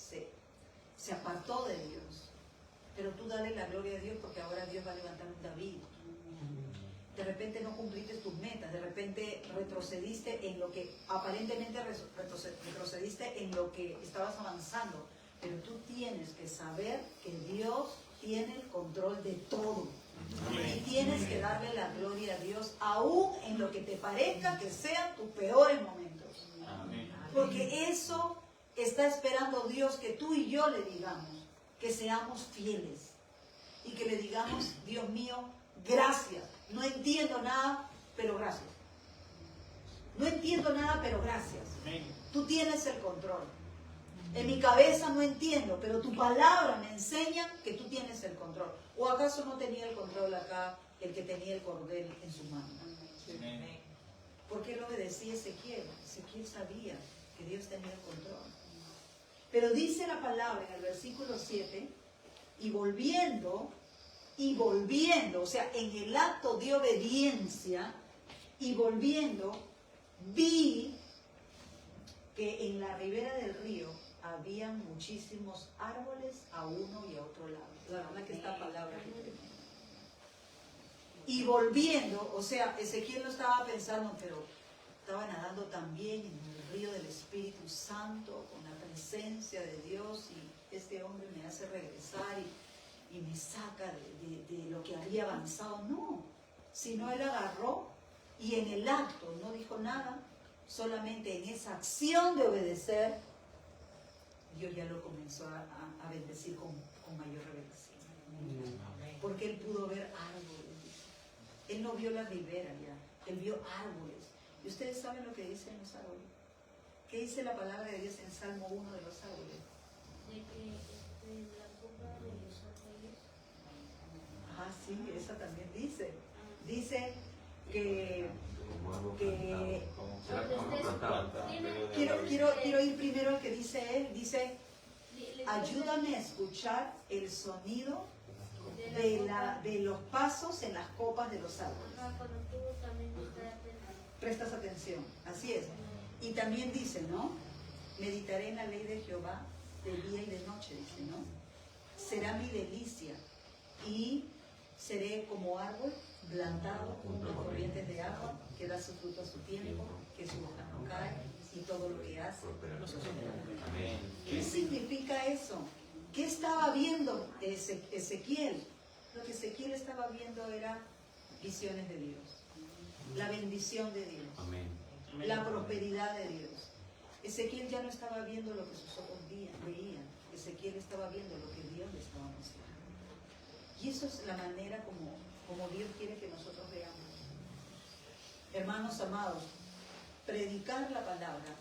apartó de Dios. Pero tú dale la gloria a Dios porque ahora Dios va a levantar un David. De repente no cumpliste tus metas, de repente retrocediste en lo que, aparentemente retrocediste en lo que estabas avanzando, pero tú tienes que saber que Dios tiene el control de todo. Y tienes que darle la gloria a Dios, aún en lo que te parezca que sean tus peores momentos. Porque eso está esperando Dios, que tú y yo le digamos, que seamos fieles. Y que le digamos, Dios mío, gracias. No entiendo nada, pero gracias. No entiendo nada, pero gracias. Tú tienes el control. En mi cabeza no entiendo, pero tu palabra me enseña que tú tienes el control. ¿O acaso no tenía el control acá el que tenía el cordel en su mano? ¿Por qué lo obedecía Ezequiel? Ezequiel sabía que Dios tenía el control. Pero dice la palabra en el versículo 7, y volviendo, o sea, en el acto de obediencia, y volviendo, vi que en la ribera del río había muchísimos árboles a uno y a otro lado. La verdad que esta palabra que tremenda. Y volviendo, o sea, Ezequiel no estaba pensando, pero estaba nadando también en el río del Espíritu Santo, con la presencia de Dios, y este hombre me hace regresar y me saca de lo que había avanzado. No, sino él agarró y en el acto no dijo nada, solamente en esa acción de obedecer, Dios ya lo comenzó a bendecir con mayor revelación. Porque él pudo ver árboles. Él no vio la ribera ya, él vio árboles. ¿Y ustedes saben lo que dicen los árboles? ¿Qué dice la palabra de Dios en Salmo 1 de los árboles? De que la copa de los árboles. Ah, sí, esa también dice. Dice que quiero ir primero al que dice él. Dice, ayúdame a escuchar el sonido de los pasos en las copas de los árboles. Prestas atención, así es. Y también dice, ¿no? Meditaré en la ley de Jehová de día y de noche, dice, ¿no? Será mi delicia y seré como árbol plantado junto a corrientes de agua, que da su fruto a su tiempo, que su hoja no cae, y todo lo que hace no se olvida. ¿Qué significa eso? ¿Qué estaba viendo Ezequiel? Lo que Ezequiel estaba viendo era visiones de Dios, la bendición de Dios, la prosperidad de Dios. Ezequiel ya no estaba viendo lo que sus ojos veían, Ezequiel estaba viendo lo que Dios le estaba mostrando. Y eso es la manera como Dios quiere que nosotros veamos. Hermanos amados, predicar la palabra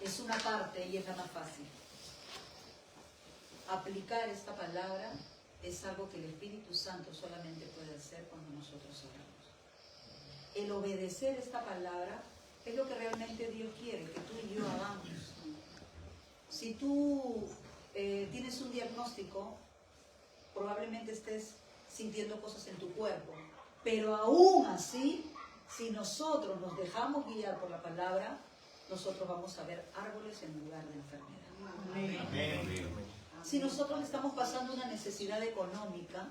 es una parte y es la más fácil. Aplicar esta palabra es algo que el Espíritu Santo solamente puede hacer cuando nosotros oramos. El obedecer esta palabra es lo que realmente Dios quiere que tú y yo hagamos. Si tú tienes un diagnóstico, probablemente estés sintiendo cosas en tu cuerpo, pero aún así, si nosotros nos dejamos guiar por la palabra, nosotros vamos a ver árboles en lugar de enfermedad. Amén. Si nosotros estamos pasando una necesidad económica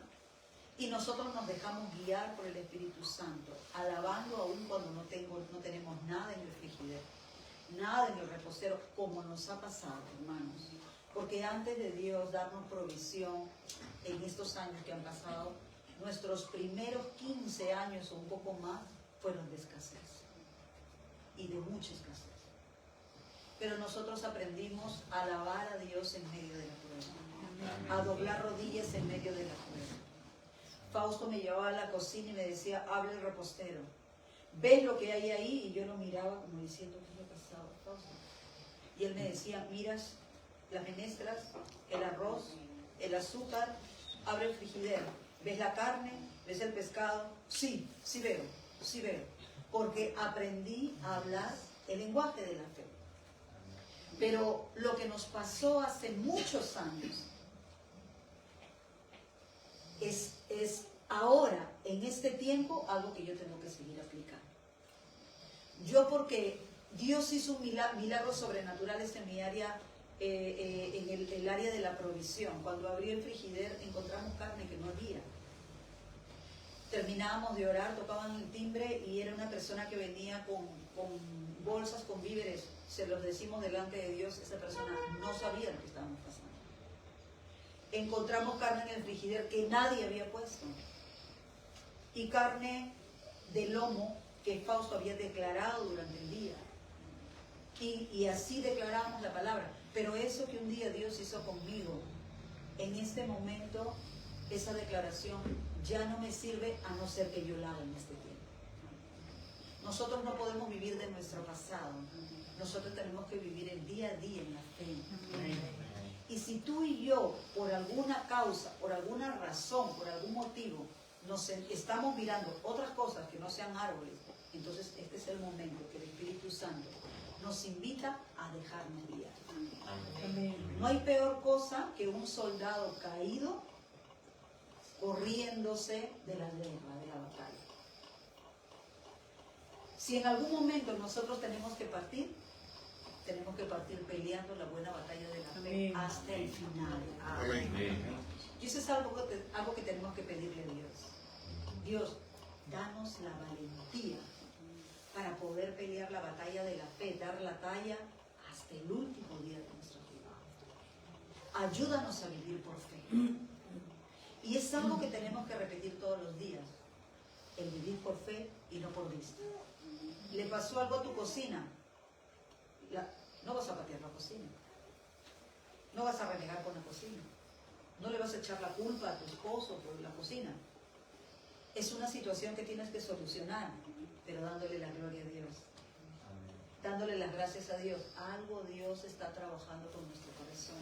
y nosotros nos dejamos guiar por el Espíritu Santo, alabando aún cuando no tenemos nada en el frigider, nada en el reposero, como nos ha pasado, hermanos. Porque antes de Dios darnos provisión en estos años que han pasado, nuestros primeros 15 años o un poco más fueron de escasez y de mucha escasez. Pero nosotros aprendimos a alabar a Dios en medio de la prueba, a doblar rodillas en medio de la prueba. Fausto me llevaba a la cocina y me decía, habla el repostero. ¿Ves lo que hay ahí? Y yo lo miraba como diciendo, ¿qué le ha pasado, Fausto? Y él me decía, miras las menestras, el arroz, el azúcar, abre el frigider. ¿Ves la carne? ¿Ves el pescado? Sí, sí veo. Porque aprendí a hablar el lenguaje de la fe. Pero lo que nos pasó hace muchos años es ahora, en este tiempo, algo que yo tengo que seguir aplicando. Yo, porque Dios hizo milagros sobrenaturales en mi área, en el área de la provisión. Cuando abrí el frigider encontramos carne que no había. Terminábamos de orar, tocaban el timbre y era una persona que venía con bolsas con víveres. Se los decimos delante de Dios, esa persona no sabía lo que estábamos pasando. Encontramos carne en el frigider que nadie había puesto. Y carne de lomo que Fausto había declarado durante el día. Y así declaramos la palabra. Pero eso que un día Dios hizo conmigo, en este momento, esa declaración ya no me sirve a no ser que yo la haga en este tiempo. Nosotros no podemos vivir de nuestro pasado. Nosotros tenemos que vivir el día a día en la fe. Y si tú y yo, por alguna causa, por alguna razón, por algún motivo, nos estamos mirando otras cosas que no sean árboles, entonces este es el momento que el Espíritu Santo nos invita a dejarnos guiar. No hay peor cosa que un soldado caído corriéndose de la guerra, de la batalla. Si en algún momento nosotros tenemos que partir peleando la buena batalla de la fe hasta el final. Y eso es algo que tenemos que pedirle a Dios. Dios, danos la valentía para poder pelear la batalla de la fe, dar la talla hasta el último día de nuestra vida. Ayúdanos a vivir por fe. Y es algo que tenemos que repetir todos los días. El vivir por fe y no por vista. ¿Le pasó algo a tu cocina? No vas a patear la cocina. No vas a renegar con la cocina. No le vas a echar la culpa a tu esposo por la cocina. Es una situación que tienes que solucionar, pero dándole la gloria a Dios. Dándole las gracias a Dios. Algo Dios está trabajando con nuestro corazón.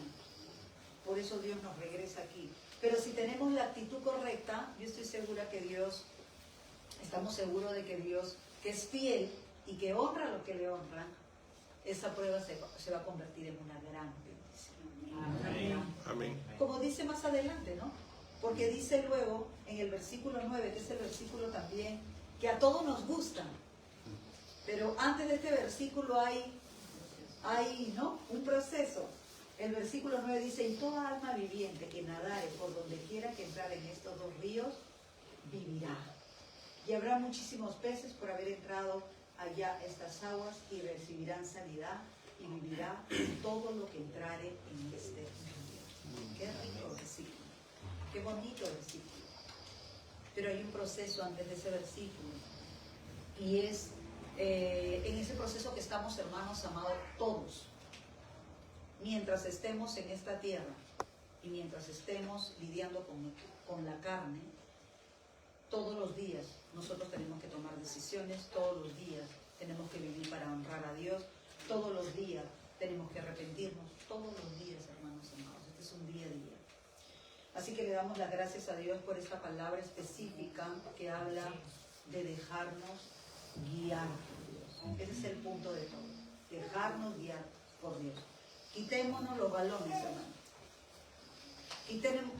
Por eso Dios nos regresa aquí. Pero si tenemos la actitud correcta, yo estoy segura que Dios, estamos seguros de que Dios, que es fiel y que honra a lo que le honra, esa prueba se va a convertir en una gran bendición. Amén. Como dice más adelante, ¿no? Porque dice luego en el versículo 9, que es el versículo también que a todos nos gusta. Pero antes de este versículo hay ¿no? un proceso. El versículo 9 dice, y toda alma viviente que nadare por donde quiera que entrar en estos dos ríos, vivirá. Y habrá muchísimos peces por haber entrado allá estas aguas y recibirán sanidad y vivirá todo lo que entrare en este río. Qué rico versículo. Qué bonito versículo. Pero hay un proceso antes de ese versículo. Y es en ese proceso que estamos, hermanos amados, todos. Mientras estemos en esta tierra y mientras estemos lidiando con la carne, todos los días nosotros tenemos que tomar decisiones, todos los días tenemos que vivir honrar a Dios. Todos los días tenemos que arrepentirnos, todos los días, hermanos amados. Este es un día a día. Así que le damos las gracias a Dios por esta palabra específica que habla de dejarnos guiar por Dios. Ese es el punto de todo, dejarnos guiar por Dios. Quitémonos los balones, hermanos.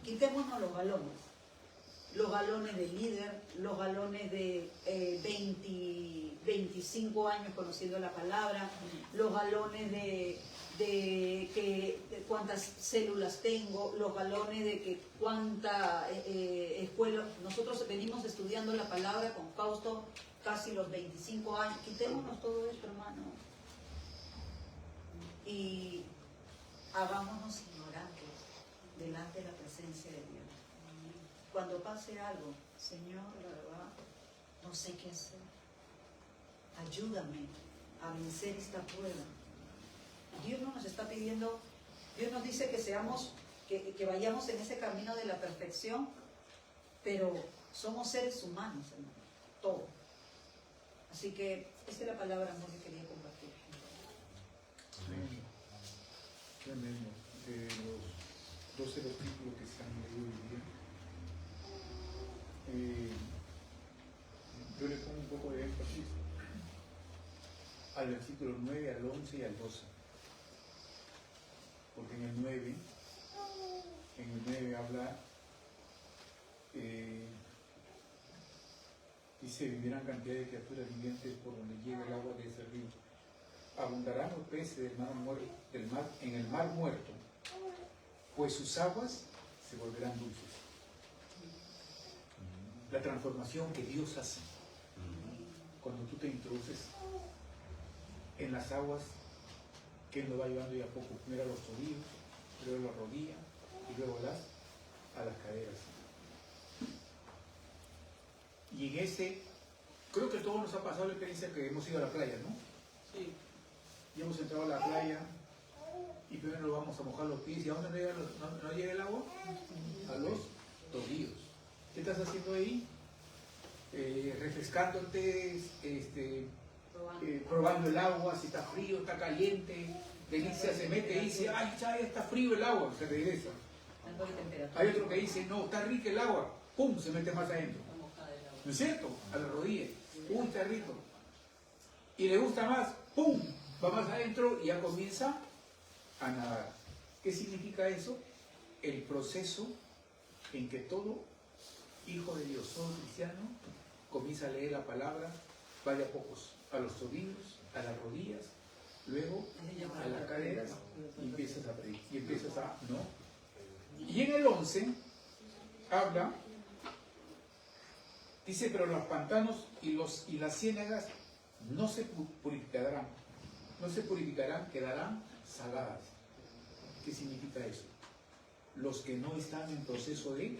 Quitémonos los balones de líder, los balones de 25 años conociendo la palabra, los balones de cuántas células tengo, los balones de que cuánta escuela. Nosotros venimos estudiando la palabra con Fausto casi los 25 años. Quitémonos todo esto, hermano, y hagámonos ignorantes delante de la presencia de Dios. Cuando pase algo, Señor, la verdad, no sé qué hacer. Ayúdame a vencer esta prueba. Dios no nos está pidiendo, Dios nos dice que seamos, que vayamos en ese camino de la perfección, pero somos seres humanos, hermano, todo. Así que esta es la palabra, amor, que quería compartir. Amén. Amén. De los 12 versículos que se han leído hoy día, yo le pongo un poco de énfasis al versículo 9, al 11 y al 12. Porque en el 9 habla, dice, vivirán cantidad de criaturas vivientes por donde llegue el agua de ese río. Abundarán los peces del mar muerto, en el mar muerto, pues sus aguas se volverán dulces. La transformación que Dios hace cuando tú te introduces en las aguas que Él nos va llevando ya a poco, primero a los tobillos, luego a las rodillas y luego a las caderas. Y en ese, creo que a todos nos ha pasado la experiencia que hemos ido a la playa, ¿no? Sí. Y hemos entrado a la playa y primero nos vamos a mojar los pies. ¿Y a dónde no llega el agua? A los tobillos. ¿Qué estás haciendo ahí? Refrescándote, probando el agua, si está frío, está caliente. Delicia se mete y dice, ay, ya está frío el agua, se regresa. Hay otro que dice, no, está rica el agua, pum, se mete más adentro. ¿No es cierto? A la rodilla, uy, está rico. Y le gusta más, pum, va más adentro y ya comienza a nadar. ¿Qué significa eso? El proceso en que todo hijo de Dios, todo cristiano, comienza a leer la palabra, va de a pocos, a los tobillos, a las rodillas, luego a las caderas, y empiezas a pedir, y empiezas a, ¿no? Y en el 11 habla, dice, pero los pantanos y las ciénagas no se purificarán, quedarán saladas. ¿Qué significa eso? Los que no están en proceso de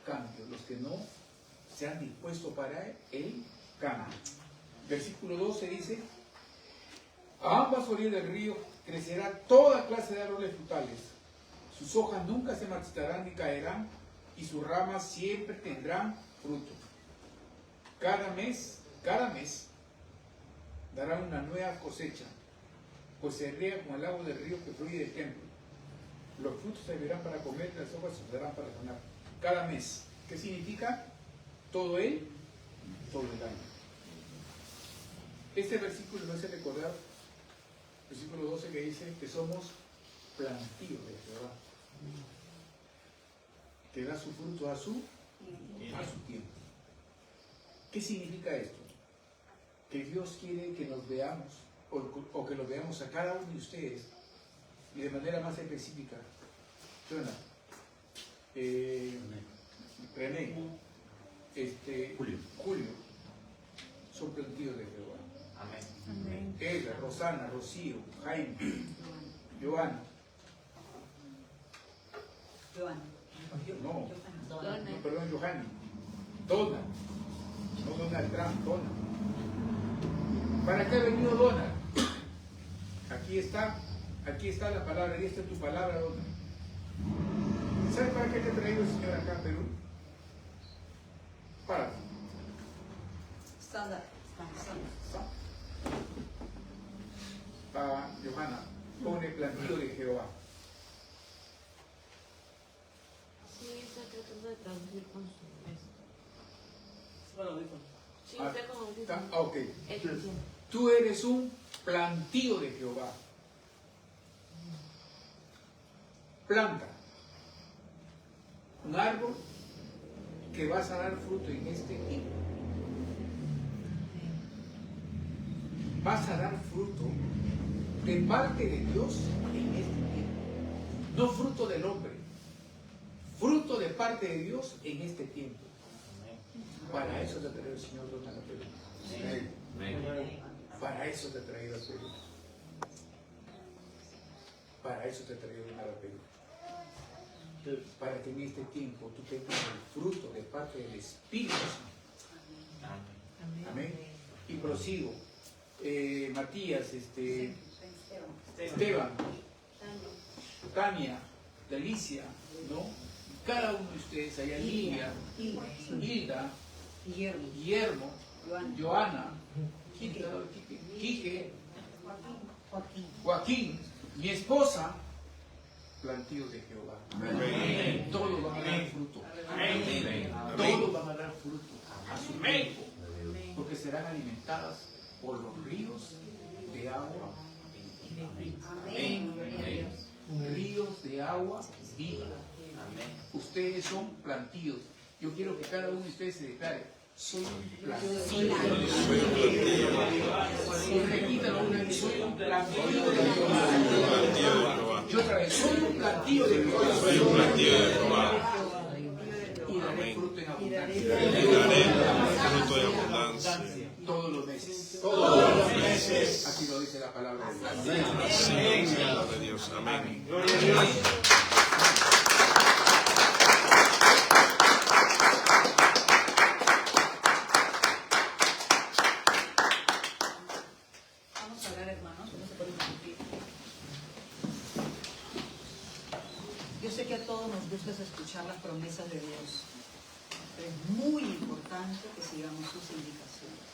cambio, los que no se han dispuesto para el cambio. Versículo 12 dice, a ambas orillas del río crecerá toda clase de árboles frutales, sus hojas nunca se marchitarán ni caerán, y sus ramas siempre tendrán fruto. Cada mes darán una nueva cosecha, pues se riega como el agua del río que fluye del templo. Los frutos se verán para comer, las hojas se darán para sanar. Cada mes. ¿Qué significa? Todo el año. Este versículo me hace recordar, versículo 12, que dice que somos plantíos de Jehová, que da su fruto a su tiempo. ¿Qué significa esto? Que Dios quiere que nos veamos, o que los veamos a cada uno de ustedes, y de manera más específica. Jonah, René, Julio, son plantíos de Jehová. Amén. Ella, Rosana, Rocío, Jaime, Joana. No, perdón, Johanny. Donna. No Donald Trump, Donna. ¿Para qué ha venido Donna? Aquí está la palabra, y esta es tu palabra, Donna. ¿Sabes para qué te he traído el Señor acá a Perú? Para. Estándar. hermana, pone plantío de Jehová. Sí, está tratando de traducir con su Bueno, Sí, está con audífonos. Ok. Tú eres un plantío de Jehová. Planta. Un árbol que vas a dar fruto en este tiempo. Vas a dar fruto de parte de Dios en este tiempo. No fruto del hombre. Fruto de parte de Dios en este tiempo. Para eso te ha traído el Señor Dios a la Perú. Para eso te ha traído al Perú. Para eso te ha traído a la Perú. Para que en este tiempo tú tengas el fruto de parte del Espíritu Santo. Amén. Y prosigo. Matías, Esteban, Tania, Delicia, ¿no? Cada uno de ustedes, allá Lidia, Hilda, Guillermo, Joana, Quique, Joaquín, mi esposa, plantíos de Jehová. Amén. Todos van a dar fruto. Amén. Todos van a dar fruto a su tiempo, porque serán alimentadas por los ríos de agua. Amén. Ríos de agua viva. Ustedes son plantíos. Yo quiero que cada uno de ustedes se declare: soy un plantío. Repítalo una vez: soy un plantío de Jehová. Yo otra vez: soy un plantío de Jehová. Soy un plantío de Jehová. Y daré fruto en abundancia. Y daré fruto de abundancia. Todos los meses. Todos los meses. Así lo dice la palabra de Dios. Así lo dice la palabra de Dios. Amén. Vamos a hablar, hermanos, vamos a poner un poquito. Yo sé que a todos nos gusta escuchar las promesas de Dios, pero es muy importante que sigamos sus indicaciones.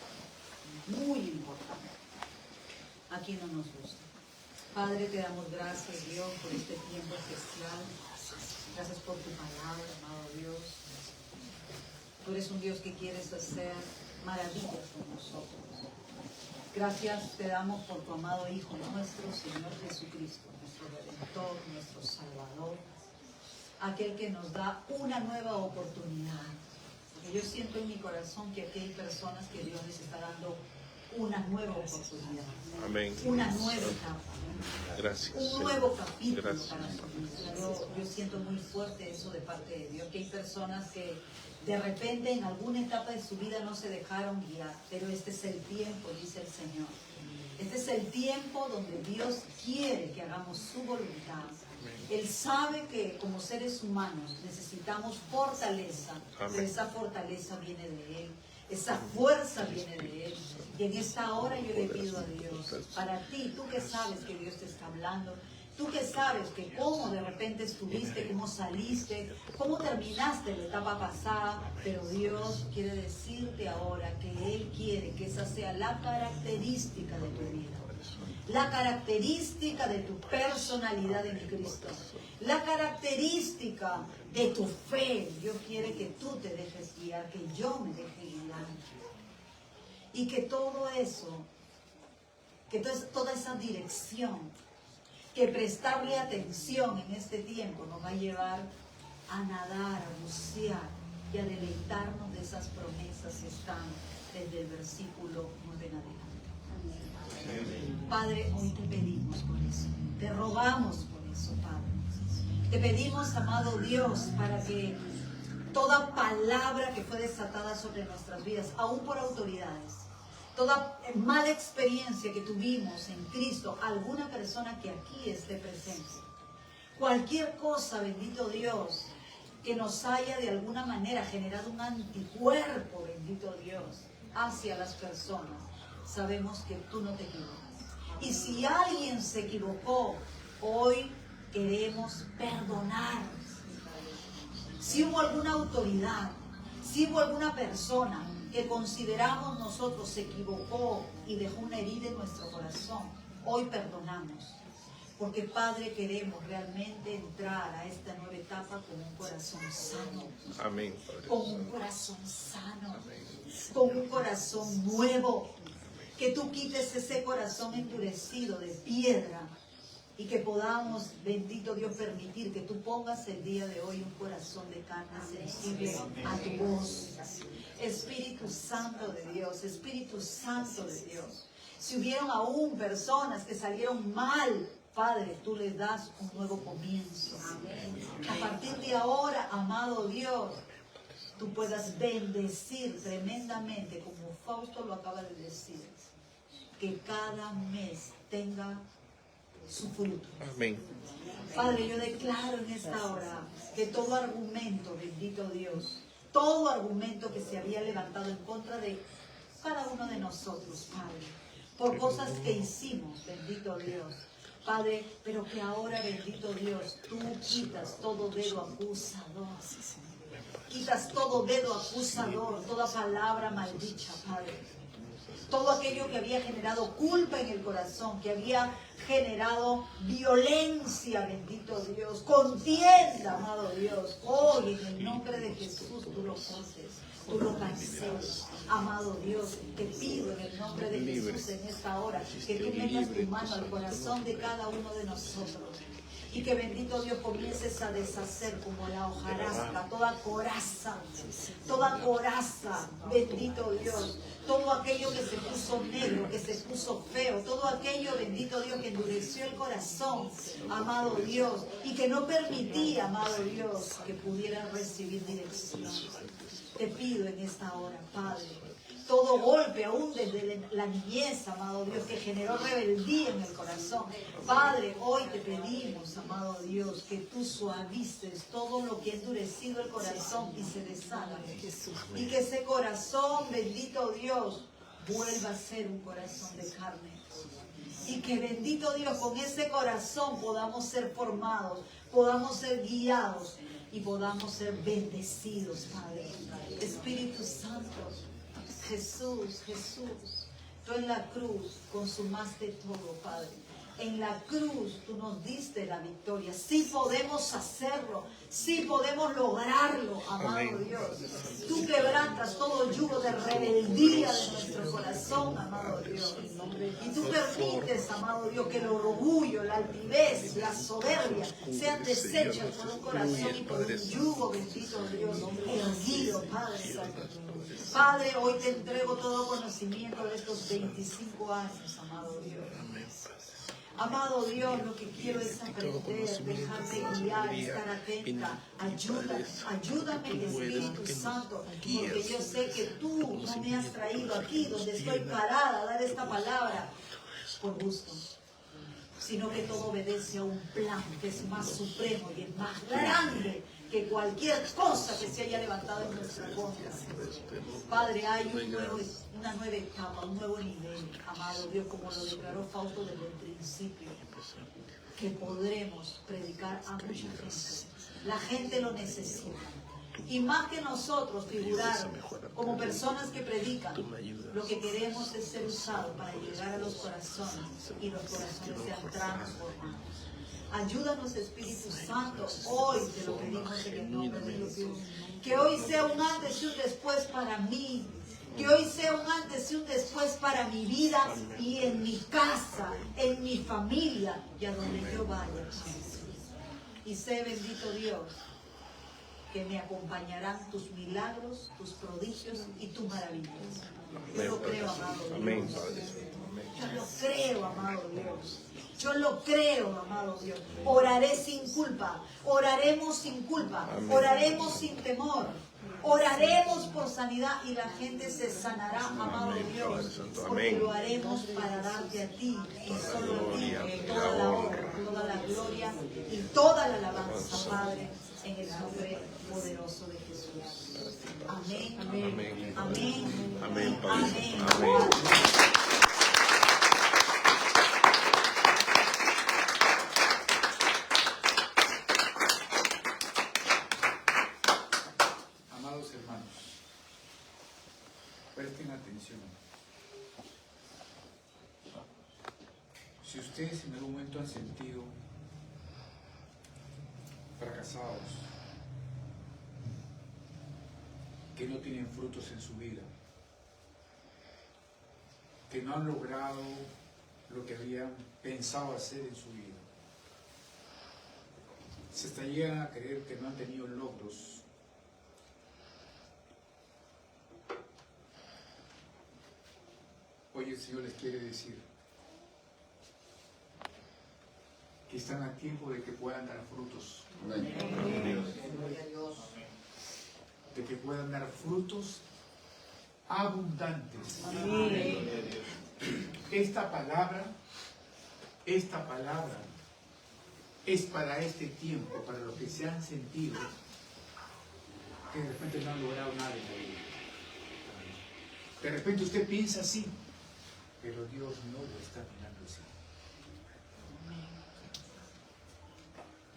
Muy importante. Aquí no nos gusta. Padre, te damos gracias, Dios, por este tiempo especial. Gracias por tu palabra, amado Dios. Tú eres un Dios que quieres hacer maravillas con nosotros. Gracias te damos por tu amado Hijo, nuestro Señor Jesucristo, nuestro Redentor, nuestro Salvador, aquel que nos da una nueva oportunidad. Porque yo siento en mi corazón que aquí hay personas que Dios les está dando una nueva oportunidad. Amén. Una nueva etapa. Gracias. Un nuevo capítulo Gracias. para su vida. Yo siento muy fuerte eso de parte de Dios, que hay personas que de repente en alguna etapa de su vida no se dejaron guiar, pero este es el tiempo, dice el Señor. Este es el tiempo donde Dios quiere que hagamos su voluntad. Él sabe que como seres humanos necesitamos fortaleza, pero esa fortaleza viene de Él. Esa fuerza viene de Él. Y en esta hora yo le pido a Dios, para ti, tú que sabes que Dios te está hablando, tú que sabes que cómo de repente estuviste, cómo saliste, cómo terminaste la etapa pasada, pero Dios quiere decirte ahora que Él quiere que esa sea la característica de tu vida. La característica de tu personalidad en Cristo. La característica de tu fe. Dios quiere que tú te dejes guiar, que yo me deje guiar. Y que todo eso, que toda esa dirección, que prestarle atención en este tiempo nos va a llevar a nadar, a bucear y a deleitarnos de esas promesas que están desde el versículo 9 en adelante. Padre, hoy te pedimos por eso, te rogamos por eso, Padre. Te pedimos, amado Dios, para que toda palabra que fue desatada sobre nuestras vidas, aún por autoridades, toda mala experiencia que tuvimos en Cristo, alguna persona que aquí esté presente, cualquier cosa, bendito Dios, que nos haya de alguna manera generado un anticuerpo, bendito Dios, hacia las personas, sabemos que tú no te equivocas. Y si alguien se equivocó, hoy queremos perdonar. Si hubo alguna autoridad, si hubo alguna persona que consideramos nosotros se equivocó y dejó una herida en nuestro corazón, Hoy perdonamos. Porque Padre, queremos realmente entrar a esta nueva etapa con un corazón sano. Amén, Padre. Con un corazón sano. Con un corazón nuevo. Que tú quites ese corazón endurecido de piedra. Y que podamos, bendito Dios, permitir que tú pongas el día de hoy un corazón de carne sensible a tu voz. Espíritu Santo de Dios, Espíritu Santo de Dios. Si hubieron aún personas que salieron mal, Padre, tú les das un nuevo comienzo. A partir de ahora, amado Dios, tú puedas bendecir tremendamente, como Fausto lo acaba de decir, que cada mes tenga su fruto. Amén. Padre, yo declaro en esta hora que todo argumento, bendito Dios, todo argumento que se había levantado en contra de cada uno de nosotros, Padre, por cosas que hicimos, bendito Dios, Padre, pero que ahora, bendito Dios, tú quitas todo dedo acusador. Quitas todo dedo acusador, toda palabra maldicha, Padre. Todo aquello que había generado culpa en el corazón, que había generado violencia, bendito Dios, contienda, amado Dios. Hoy, en el nombre de Jesús, tú lo cortes, tú lo canceles. Amado Dios, te pido en el nombre de Jesús en esta hora que tú metas tu mano al corazón de cada uno de nosotros. Y que bendito Dios comiences a deshacer como la hojarasca, toda coraza, bendito Dios, todo aquello que se puso negro, que se puso feo, todo aquello, bendito Dios, que endureció el corazón, amado Dios, y que no permitía, amado Dios, que pudieran recibir dirección. Te pido en esta hora, Padre, todo golpe, aún desde la niñez, amado Dios, que generó rebeldía en el corazón. Padre, hoy te pedimos, amado Dios, que tú suavices todo lo que ha endurecido el corazón y se deshaga. Y que ese corazón, bendito Dios, vuelva a ser un corazón de carne. Y que, bendito Dios, con ese corazón podamos ser formados, podamos ser guiados y podamos ser bendecidos, Padre. Espíritu Santo, Jesús, tú en la cruz consumaste todo, Padre. En la cruz tú nos diste la victoria. Sí podemos hacerlo, sí podemos lograrlo, amado Dios. Tú quebrantas todo yugo de rebeldía de nuestro corazón, amado Dios. Y tú permites, amado Dios, que el orgullo, la altivez, la soberbia sean deshechas por un corazón y por un yugo, bendito Dios, erguido, Padre Santo. Padre, hoy te entrego todo conocimiento de estos 25 años, amado Dios. Amado Dios, lo que quiero es aprender, dejarme guiar, estar atenta. Ayúdame, Espíritu Santo, porque yo sé que tú no me has traído aquí donde estoy parada a dar esta palabra por gusto, sino que todo obedece a un plan que es más supremo y es más grande que cualquier cosa que se haya levantado en nuestra contra. Padre, hay una nueva etapa, un nuevo nivel, amado Dios, como lo declaró Fausto desde el principio, que podremos predicar a mucha gente. La gente lo necesita. Y más que nosotros figurar como personas que predican, lo que queremos es ser usados para llegar a los corazones y los corazones sean transformados. Ayúdanos, Espíritu Santo, hoy te lo pedimos en el nombre de Jesús. Que hoy sea un antes y un después para mí. Que hoy sea un antes y un después para mi vida y en mi casa, en mi familia y a donde yo vaya. Y sé, bendito Dios, que me acompañarán tus milagros, tus prodigios y tus maravillas. Yo lo creo, amado Dios. Yo lo creo, amado Dios. Yo lo creo, amado Dios. Oraré sin culpa. Oraremos sin culpa. Oraremos sin temor. Oraremos por sanidad y la gente se sanará, amado Dios. Porque lo haremos para darte a ti y solo a ti toda la honra, toda la gloria y toda la alabanza, Padre, en el nombre poderoso de Jesús. Amén. Amén. Amén. Amén. Amén. Presten atención. Si ustedes en algún momento han sentido fracasados, que no tienen frutos en su vida, que no han logrado lo que habían pensado hacer en su vida, se estarían a creer que no han tenido logros. Hoy el Señor les quiere decir que están a tiempo de que puedan dar frutos. De que puedan dar frutos abundantes. Esta palabra es para este tiempo, para los que se han sentido que de repente no han logrado nada en la vida. De repente usted piensa así, pero Dios no lo está mirando así.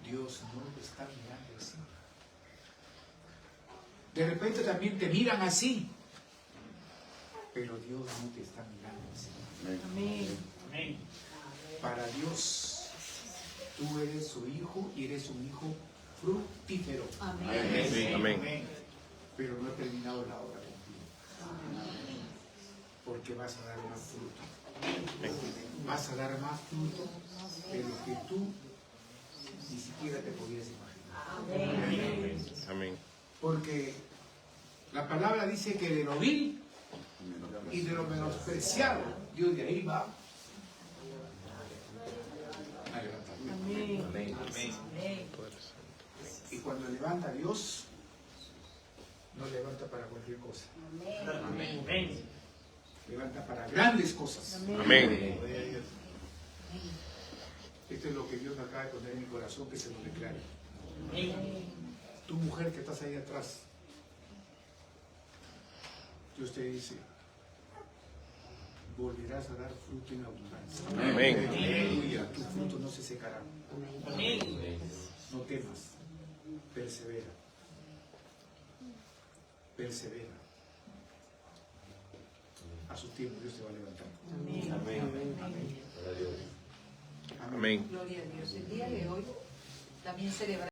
Dios no lo está mirando así. De repente también te miran así, pero Dios no te está mirando así. Amén. Amén. Para Dios, tú eres su hijo y eres un hijo fructífero. Amén. Amén. Pero no he terminado la obra contigo. Porque vas a dar más fruto. Vas a dar más fruto de lo que tú ni siquiera te podías imaginar. Amén. Porque la palabra dice que de lo vil y de lo menospreciado, Dios de ahí va a levantar. Amén. Amén. Y cuando levanta a Dios, no levanta para cualquier cosa. Amén. Levanta para grandes cosas. Amén. Esto es lo que Dios me acaba de poner en mi corazón, que se lo declare. Amén. Tu mujer que estás ahí atrás, Dios te dice, volverás a dar fruto en abundancia. Amén. Aleluya, tu fruto no se secará. Amén. No temas, persevera. Persevera. A su tiempo Dios te va a levantar. Amén. Amén. Gloria a Dios. El día de hoy también celebramos